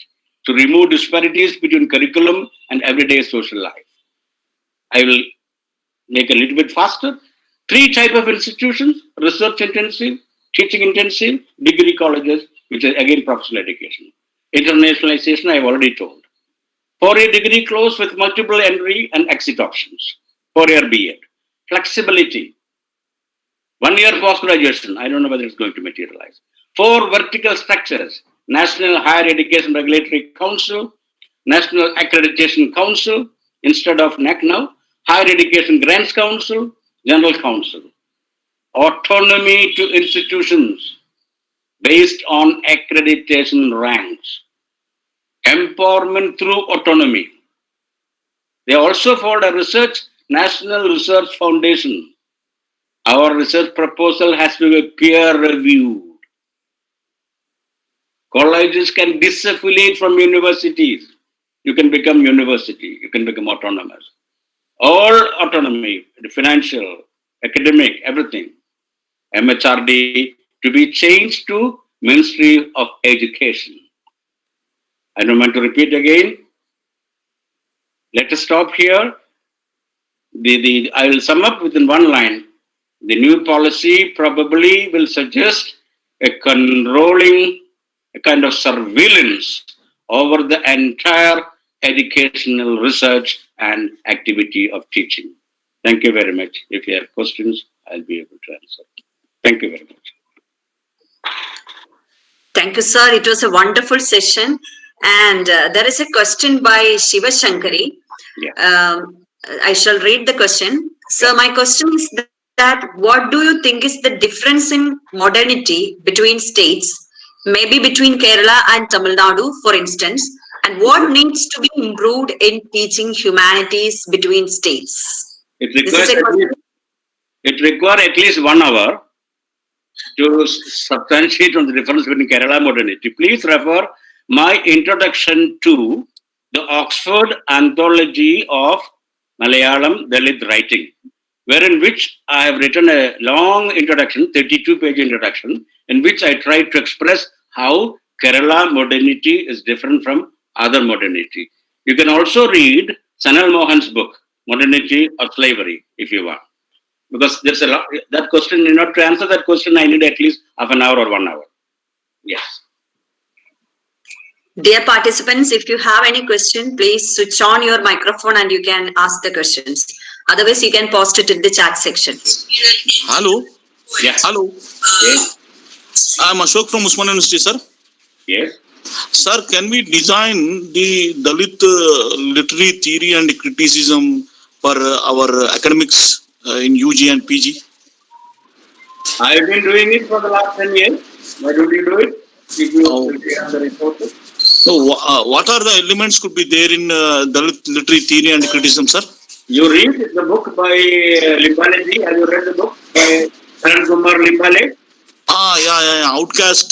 to remove disparities between curriculum and everyday social life. I will make a little bit faster. 3 types of institutions: research intensive, teaching intensive, degree colleges, which is again professional education. Internationalization, I have already told. 4-year degree course with multiple entry and exit options. 4-year B.Ed. Flexibility. 1-year post-graduation. I don't know whether it's going to materialize. 4 vertical structures: National Higher Education Regulatory Council, National Accreditation Council, instead of NAC now, Higher Education Grants Council, General Council. Autonomy to institutions based on accreditation ranks. Empowerment through autonomy. They also formed a National Research Foundation. Our research proposal has to be peer reviewed. Colleges can disaffiliate from universities. You can become university. You can become autonomous. All autonomy, financial, academic, everything. MHRD to be changed to Ministry of Education. I don't want to repeat again. Let us stop here. I will sum up within one line. The new policy probably will suggest a controlling, a kind of surveillance over the entire educational research and activity of teaching. Thank you very much. If you have questions, I'll be able to answer. Thank you very much. Thank you, sir. It was a wonderful session. And there is a question by Shiva Shankari. Yeah. I shall read the question. Sir, my question is that what do you think is the difference in modernity between states, maybe between Kerala and Tamil Nadu, for instance, and what needs to be improved in teaching humanities between states? It requires at least 1 hour to substantiate on the difference between Kerala and modernity. Please refer my introduction to the Oxford Anthology of Malayalam Dalit Writing, wherein which I have written a long introduction, 32-page introduction, in which I try to express how Kerala modernity is different from other modernity. You can also read Sanal Mohan's book, Modernity or Slavery, if you want. Because there's a lot, that question, to answer that question, I need at least half an hour or 1 hour. Yes. Dear participants, if you have any question, please switch on your microphone and you can ask the questions. Otherwise, you can post it in the chat section. Hello. Yes. Hello. Yes. I'm Ashok from Usman University, sir. Yes. Sir, can we design the Dalit literary theory and criticism for our academics in UG and PG? I've been doing it for the last 10 years. Why don't you do it? If you have the resources. So, what are the elements could be there in Dalit literary theory and criticism, sir? You read the book by Limbale ji. Have you read the book by Saran Kumar Limbale? Yeah. Outcast.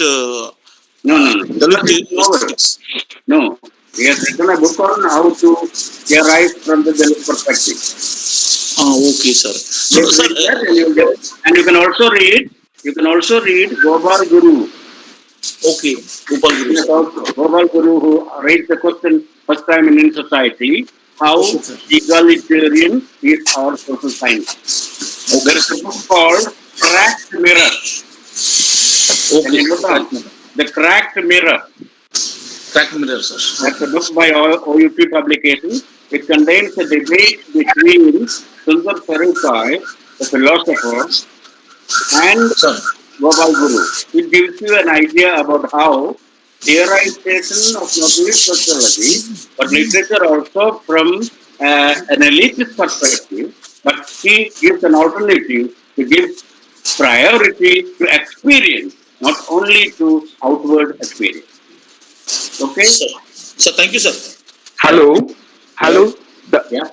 No. Dalit No. He has written a book on how to arise from the Dalit perspective. Okay, sir. So, sir, and you can also read Gopal Guru. Okay, Gopal Guru. Gopal Guru, who raised the question first time in society, how egalitarian is our social science. There is a book called Cracked Mirror. Okay. The Cracked Mirror. Cracked Mirror, sir. That's a book by OUP Publications. It contains a debate between Sundar Sarukkai, the philosopher, and Gopal Guru. It gives you an idea about how theorization of not only sociology, but literature also from an elitist perspective, but he gives an alternative to give priority to experience, not only to outward experience. Okay? Sir, thank you, sir. Hello. Hello. Yeah.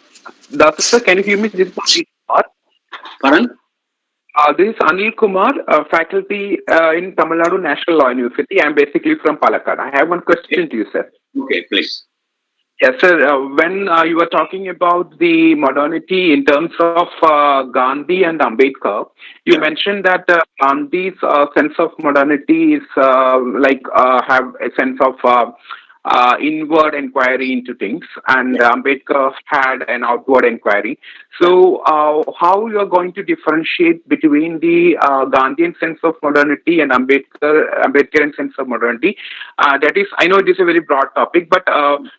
Doctor, sir, can you hear me? This is Anil Kumar. Pardon? This is Anil Kumar, faculty in Tamil Nadu National Law University. I'm basically from Palakkad. I have one question to you, sir. Okay, please. Yes, sir. When you were talking about the modernity in terms of Gandhi and Ambedkar, you mentioned that Gandhi's sense of modernity is have a sense of inward inquiry into things, and Ambedkar had an outward inquiry. So, how you are going to differentiate between the Gandhian sense of modernity and Ambedkarian sense of modernity? That is, I know it is a very broad topic, but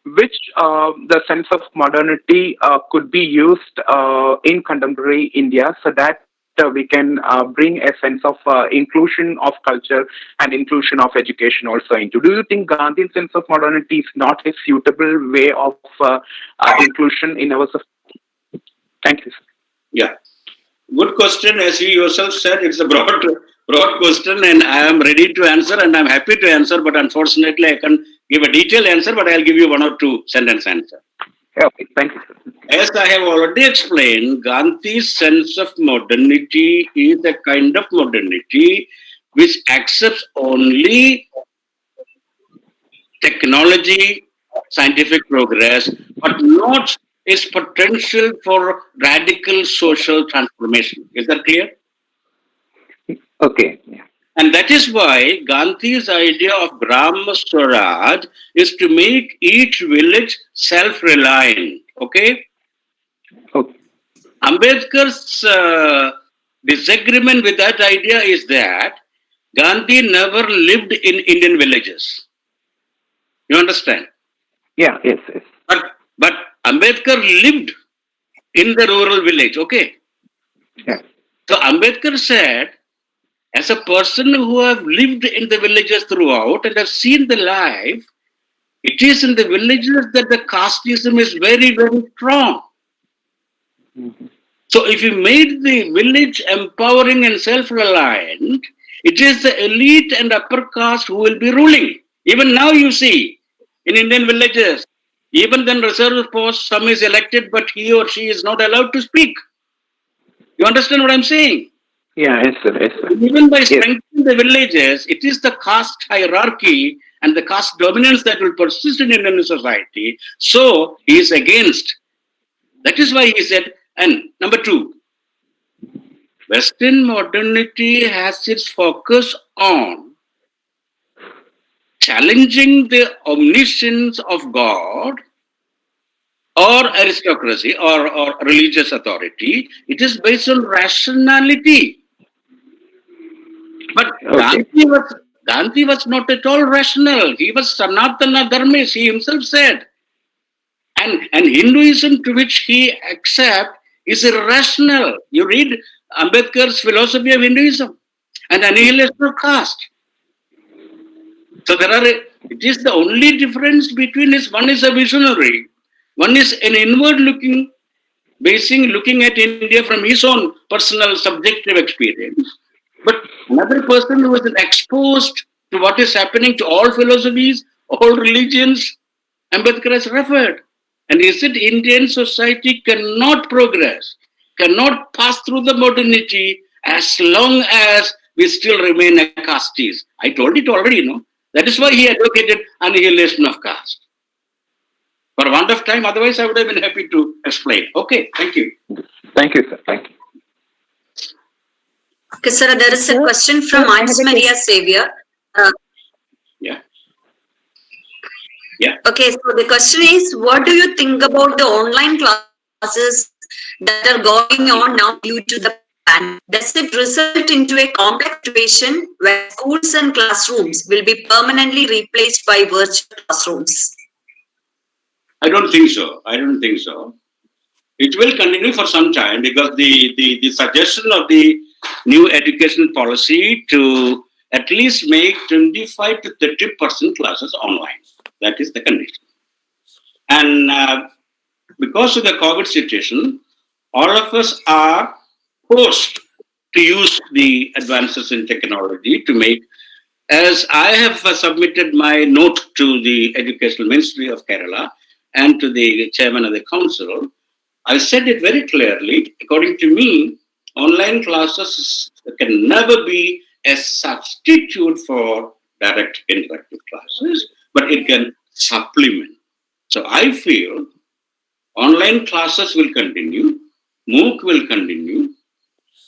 which the sense of modernity could be used in contemporary India so that we can bring a sense of inclusion of culture and inclusion of education also into. Do you think Gandhian sense of modernity is not a suitable way of inclusion in our society? Thank you, sir. Yeah. Good question. As you yourself said, it's a broad question, and I am ready to answer, and I'm happy to answer, but unfortunately I can't give a detailed answer, but I'll give you one or two sentence answer. Okay, thank you, sir. As I have already explained, Gandhi's sense of modernity is a kind of modernity which accepts only technology, scientific progress, but not its potential for radical social transformation. Is that clear? Okay. Yeah. And that is why Gandhi's idea of Gram Swaraj is to make each village self-reliant. Okay? Okay. Ambedkar's disagreement with that idea is that Gandhi never lived in Indian villages. You understand? Yeah, yes, yes. But Ambedkar lived in the rural village, okay? Yeah. So Ambedkar said, as a person who have lived in the villages throughout and have seen the life, it is in the villages that the casteism is very, very strong. Mm-hmm. So if you made the village empowering and self-reliant, it is the elite and upper caste who will be ruling. Even now you see, in Indian villages, even then reserve post, some is elected, but he or she is not allowed to speak. You understand what I'm saying? Yeah, yes, sir. Yes, sir. Even by strengthening the villages, it is the caste hierarchy and the caste dominance that will persist in Indian society. So he is against. That is why he said, and number two, Western modernity has its focus on challenging the omniscience of God or aristocracy or religious authority. It is based on rationality. But Okay. Gandhi was not at all rational. He was Sanatana Dharmis, he himself said. And Hinduism to which he accepts is irrational. You read Ambedkar's philosophy of Hinduism and annihilation of caste. So it is the only difference between one is a visionary, one is an inward looking, looking at India from his own personal subjective experience. But another person who is exposed to what is happening to all philosophies, all religions, Ambedkar has referred. And he said Indian society cannot progress, cannot pass through the modernity as long as we still remain a castes. I told it already, you know. That is why he advocated annihilation of caste. For want of time, otherwise I would have been happy to explain. Okay, thank you. Thank you, sir. Thank you. Okay, sir, there is a question from Ines Maria Xavier. Yeah. Okay, so the question is, what do you think about the online classes that are going on now due to the pandemic? Does it result into a complex situation where schools and classrooms will be permanently replaced by virtual classrooms? I don't think so. It will continue for some time because the suggestion of the new education policy to at least make 25 to 30% classes online. That is the condition. And because of the COVID situation, all of us are forced to use the advances in technology to make as I have submitted my note to the Educational Ministry of Kerala and to the chairman of the council, I said it very clearly. According to me, online classes can never be a substitute for direct interactive classes, but it can supplement. So I feel online classes will continue, MOOC will continue,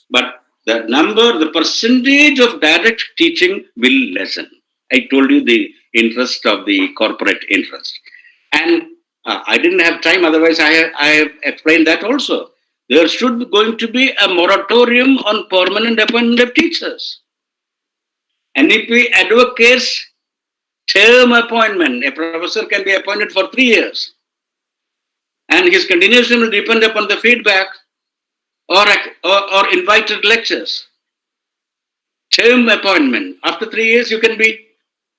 but the percentage of direct teaching will lessen. I told you the interest of the corporate interest. And I didn't have time, otherwise I have explained that also. There should going to be a moratorium on permanent appointment of teachers. NEP advocates term appointment. A professor can be appointed for 3 years. And his continuation will depend upon the feedback or invited lectures. Term appointment. After 3 years, you can be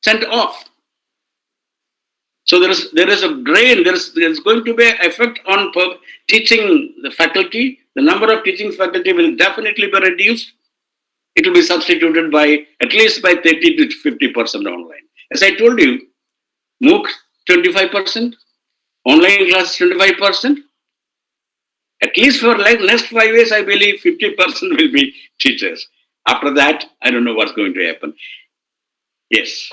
sent off. So there is a drain. There's going to be an effect on teaching the faculty. The number of teaching faculty will definitely be reduced. It will be substituted by at least by 30 to 50% online. As I told you, MOOC 25%, online class 25%. At least for like next 5 years, I believe 50% will be teachers. After that, I don't know what's going to happen. Yes.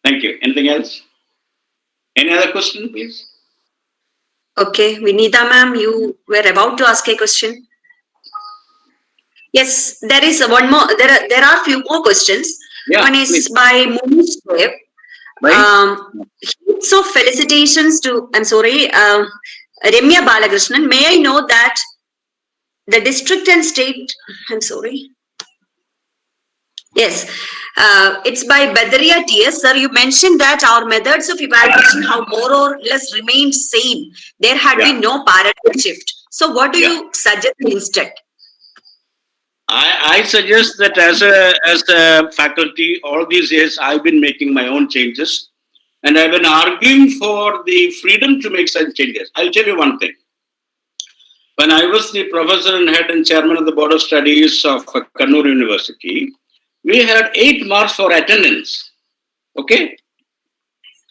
Thank you. Anything else? Any other question, please? Okay, Vinita ma'am, you were about to ask a question. Yes, there is one more. There are few more questions. Yeah, one is please. by Monish Dev. So felicitations to, I'm sorry, Remya Balakrishnan. May I know that the district and state, I'm sorry. Yes, it's by Badaria TS. Sir, you mentioned that our methods of evaluation have more or less remained same. There had been no paradigm shift. So what do you suggest instead? I suggest that as a faculty, all these years I've been making my own changes, and I've been arguing for the freedom to make such changes. I'll tell you one thing. When I was the professor and head and chairman of the Board of Studies of Kannur University, we had 8 marks for attendance. Okay?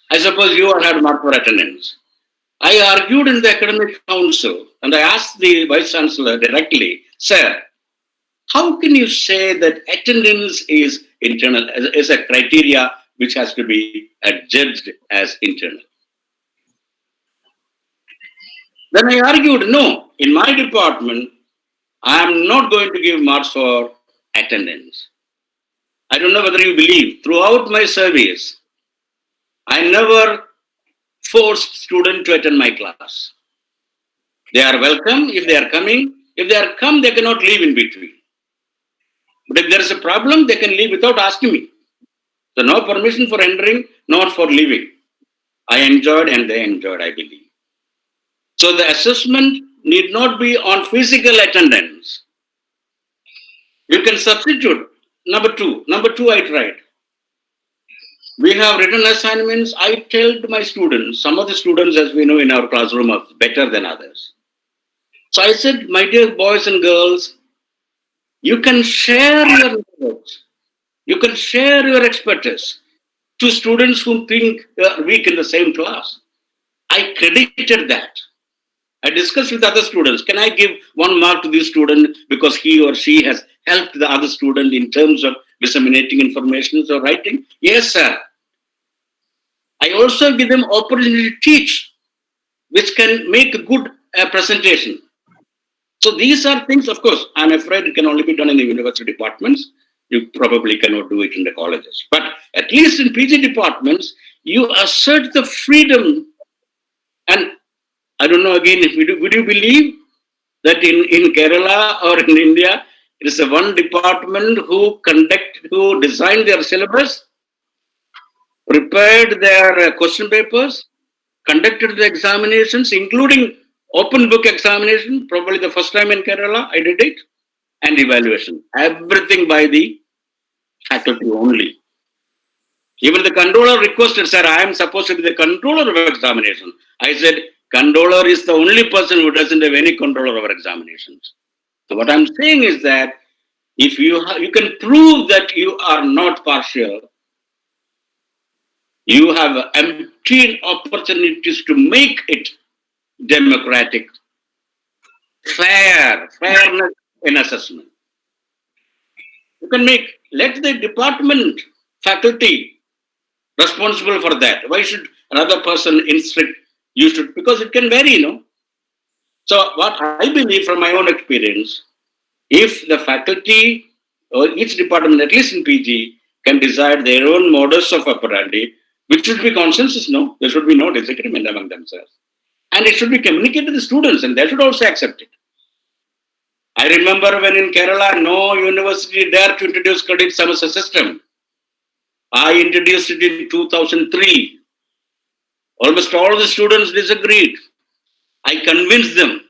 I suppose you all had mark for attendance. I argued in the academic council and I asked the vice chancellor directly, sir, how can you say that attendance is internal, is a criteria which has to be judged as internal? Then I argued, no, in my department, I am not going to give marks for attendance. I don't know whether you believe, throughout my service, I never forced students to attend my class. They are welcome if they are coming. If they are come, they cannot leave in between. But if there is a problem, they can leave without asking me. So no permission for entering, not for leaving. I enjoyed and they enjoyed, I believe. So the assessment need not be on physical attendance. You can substitute. Number two, I tried. We have written assignments. I tell my students, some of the students, as we know in our classroom, are better than others. So I said, my dear boys and girls, you can share your knowledge. You can share your expertise to students who think they are weak in the same class. I credited that. I discussed with other students, can I give 1 mark to this student because he or she has helped the other student in terms of disseminating information or writing? Yes, sir. I also give them opportunity to teach, which can make a good presentation. So these are things, of course, I'm afraid it can only be done in the university departments. You probably cannot do it in the colleges. But at least in PG departments, you assert the freedom. And I don't know again, would you believe that in Kerala or in India, it is a one department who designed their syllabus, prepared their question papers, conducted the examinations, including open book examination, probably the first time in Kerala, I did it, and evaluation. Everything by the faculty only. Even the controller requested, sir, I am supposed to be the controller of examination. I said, controller is the only person who doesn't have any control over examinations. So what I'm saying is that If you can prove that you are not partial, you have empty opportunities to make it democratic, fairness in assessment. You can let the department, faculty responsible for that. Why should another person instruct you should, because it can vary, So what I believe from my own experience, if the faculty or each department, at least in PG, can decide their own modus of operandi, which should be consensus, there should be no disagreement among themselves. And it should be communicated to the students, and they should also accept it. I remember when in Kerala, no university dared to introduce credit semester system. I introduced it in 2003. Almost all the students disagreed. I convinced them.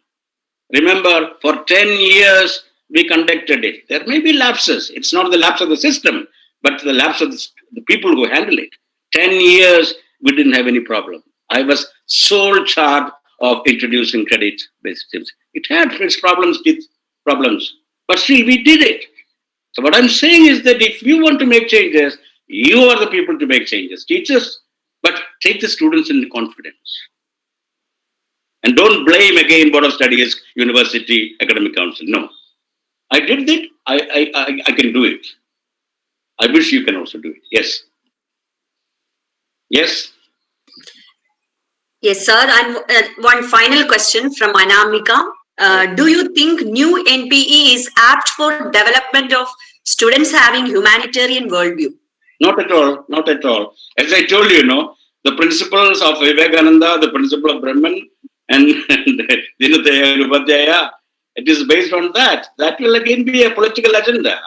Remember, for 10 years, we conducted it. There may be lapses. It's not the lapse of the system, but the lapse of the people who handle it. 10 years, we didn't have any problem. I was sole charge of introducing credit-based systems. It had its problems, but still we did it. So what I'm saying is that if you want to make changes, you are the people to make changes. Teachers, but take the students in confidence. And don't blame again Board of Studies, University, Academic Council. No. I did it. I can do it. I wish you can also do it. Yes. Yes. Yes, sir. And one final question from Anamika. Do you think new NPE is apt for development of students having humanitarian worldview? Not at all. Not at all. As I told you, the principles of Vivekananda, the principle of Brahman, and Dinudaya, Upadhyaya, it is based on that. That will again be a political agenda.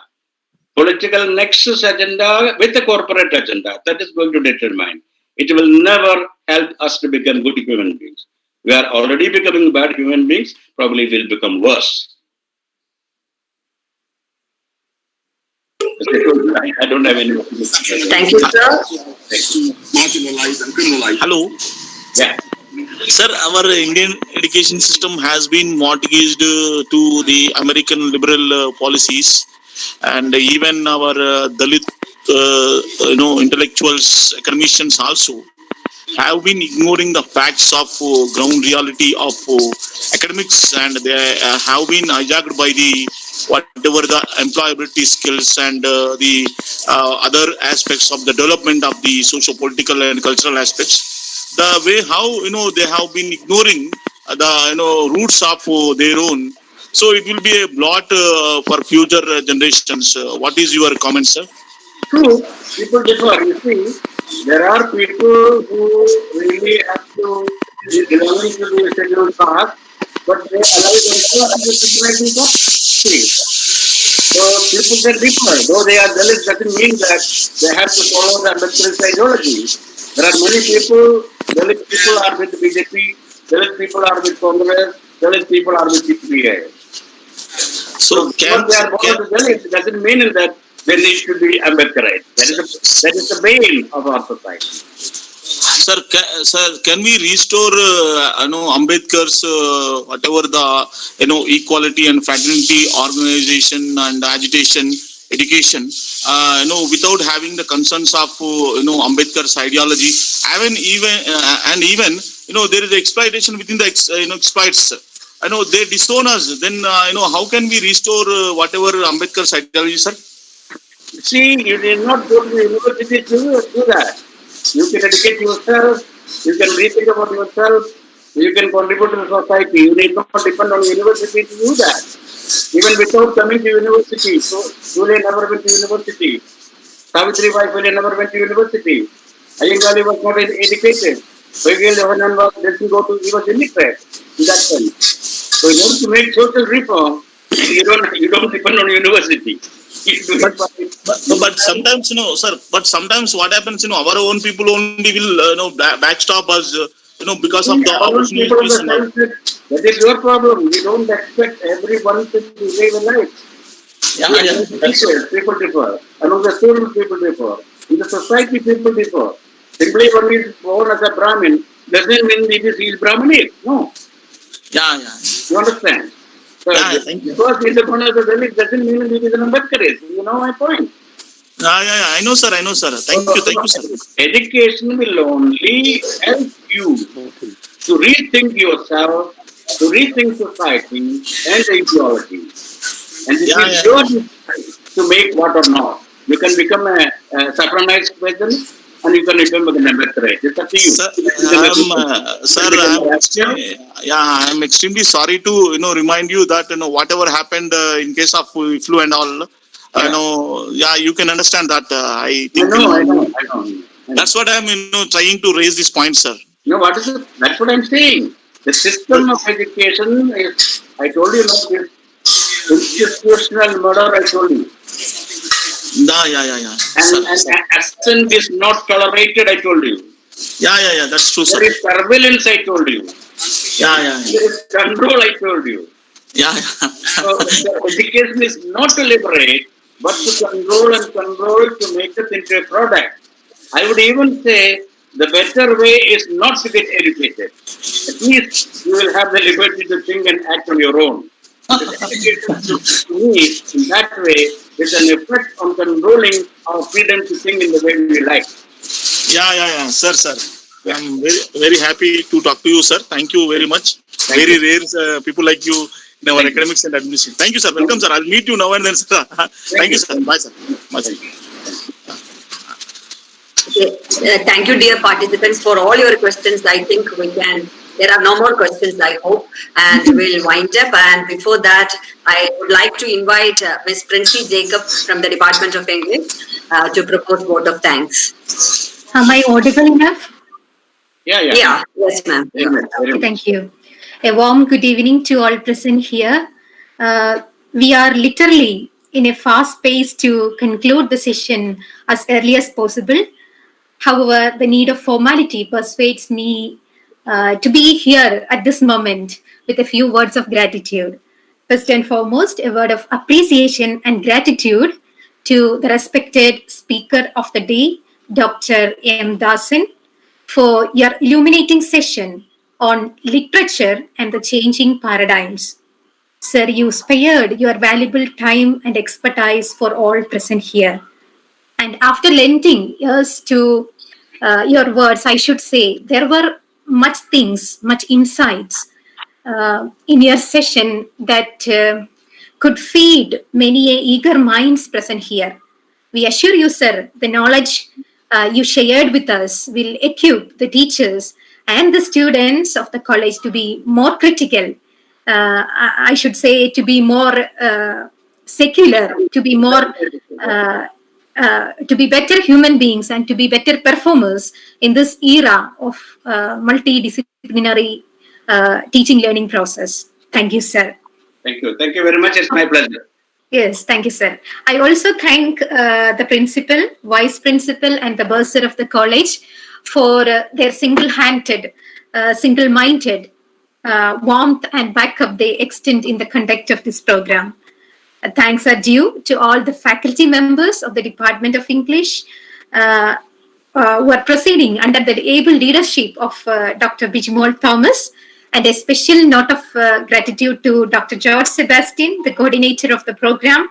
Political nexus agenda with a corporate agenda. That is going to determine. It will never help us to become good human beings. We are already becoming bad human beings, probably will become worse. I don't have any. Thank you, sir. Marginalized and criminalized. Hello. Yeah. Sir, our Indian education system has been mortgaged to the American liberal policies, and even our Dalit, intellectuals, academicians also have been ignoring the facts of ground reality of academics, and they have been hijacked by the whatever the employability skills and the other aspects of the development of the socio-political and cultural aspects. The way how they have been ignoring the roots of their own, so it will be a blot for future generations. What is your comment, sir? True, people differ. You see, there are people who really have to belong to the scheduled caste, but they allow themselves to be of free. So people can differ. Though they are Dalits, doesn't mean that they have to follow the Ambedkarist ideology. There are many people, Dalit people are with BJP, Dalit people are with Congress, Dalit people are with CPI. So they are born to Dalit, doesn't mean that they need to be Ambedkarite. That is the bane of our society. Sir, can we restore Ambedkar's whatever the equality and fraternity organization and agitation education without having the concerns of Ambedkar's ideology, even there is exploitation within the exploits. They disown us. Then how can we restore whatever Ambedkar's ideology, sir? See, you did not go to the university to do that. You can educate yourself, you can rethink about yourself, you can contribute to the society. You need not depend on university to do that. Even without coming to university. So, Sule never went to university. Savitri Bai Phule never went to university. Ayangali was not educated. Begil Johanan didn't go to, he was illiterate in that sense. So, in order to make social reform, you don't depend on university. But sometimes, sir. But sometimes what happens, our own people only will, backstop us, because of the opportunities. That is your problem. You don't expect everyone to live a life. People differ. Among the students, people differ. In the society, people differ. Simply one is born as a Brahmin doesn't mean he is Brahminic. No. Yeah. You understand? So, Thank you. because he's a one of the Dalit doesn't mean he is an Ambedkarist. You know my point. I know, sir. Thank you, sir. Education will only help you to rethink yourself, to rethink society and ideology. And this will show you to make what or not. You can become a Saffronized person and you can become an Ambedkarite. It's up to you. I'm extremely sorry to remind you that whatever happened in case of flu and all. You can understand that. I think I know. That's what I'm trying to raise this point, sir. No, what is it? That's what I'm saying. The system of education is, I told you, institutional murder, I told you. Yeah. And assent is not tolerated, I told you. Yeah, that's true, sir. There is surveillance, I told you. Yeah. There is control, I told you. Yeah. So the education is not to liberate, but to control to make it into a product. I would even say the better way is not to get educated. At least you will have the liberty to think and act on your own. Education to me, in that way, is an effect on controlling our freedom to think in the way we like. Yeah, sir. I'm very, very happy to talk to you, sir. Thank you very much. Very rare people like you in our academics and administration. Thank you, sir. Welcome, sir. I'll meet you now and then, sir. Thank you, sir. Bye, sir. Okay. Thank you, dear participants, for all your questions. I think there are no more questions, I hope, and we'll wind up. And before that, I would like to invite Ms. Princey Jacob from the Department of English to propose vote of thanks. Am I audible enough? Yeah. Yes, ma'am. Thank you. A warm good evening to all present here. We are literally in a fast pace to conclude the session as early as possible. However, the need of formality persuades me to be here at this moment with a few words of gratitude. First and foremost, a word of appreciation and gratitude to the respected speaker of the day, Dr. M. Dasan, for your illuminating session on literature and the changing paradigms. Sir, you spared your valuable time and expertise for all present here. And after lending ears to your words, I should say, there were much insights in your session that could feed many eager minds present here. We assure you, sir, the knowledge you shared with us will equip the teachers and the students of the college to be more critical. I should say to be more secular, to be more to be better human beings and to be better performers in this era of multidisciplinary teaching learning process. Thank you, sir. Thank you very much. It's my pleasure. Yes, thank you, sir. I also thank the principal, vice principal, and the bursar of the college for their single-handed, single-minded warmth and backup they extend in the conduct of this program. Thanks are due to all the faculty members of the Department of English who are proceeding under the able leadership of Dr. Bijimol Thomas, and a special note of gratitude to Dr. George Sebastian, the coordinator of the program.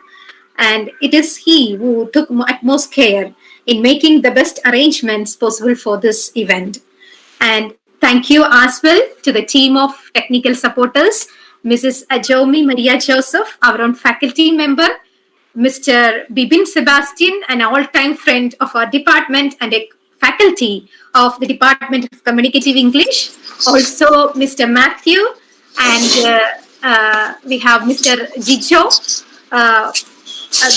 And it is he who took utmost care in making the best arrangements possible for this event. And thank you as well to the team of technical supporters, Mrs. Ajomi Maria Joseph, our own faculty member, Mr. Bibin Sebastian, an all-time friend of our department and a faculty of the Department of Communicative English, also Mr. Matthew, and we have Mr. Jijo.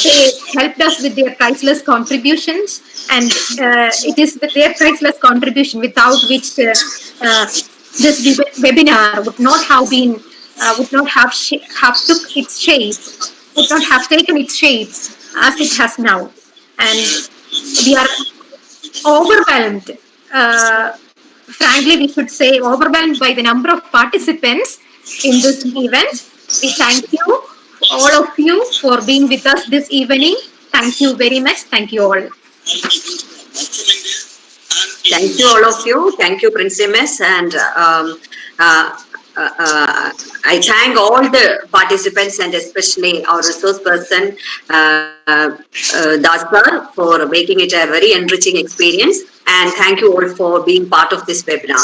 They helped us with their priceless contributions, and it is with their priceless contribution without which this webinar would not have been, would not have took its shape, would not have taken its shape as it has now. And we are overwhelmed, frankly we should say overwhelmed by the number of participants in this event. We thank you, all of you, for being with us this evening. Thank you very much. Thank you all. Thank you, all of you. Thank you, Prince MS, and I thank all the participants and especially our resource person, Dasar, for making it a very enriching experience. And thank you all for being part of this webinar.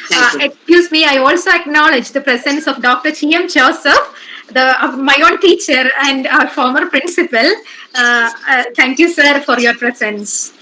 Thank you. Excuse me, I also acknowledge the presence of Dr. T.M. Joseph, my own teacher and our former principal. Thank you, sir, for your presence.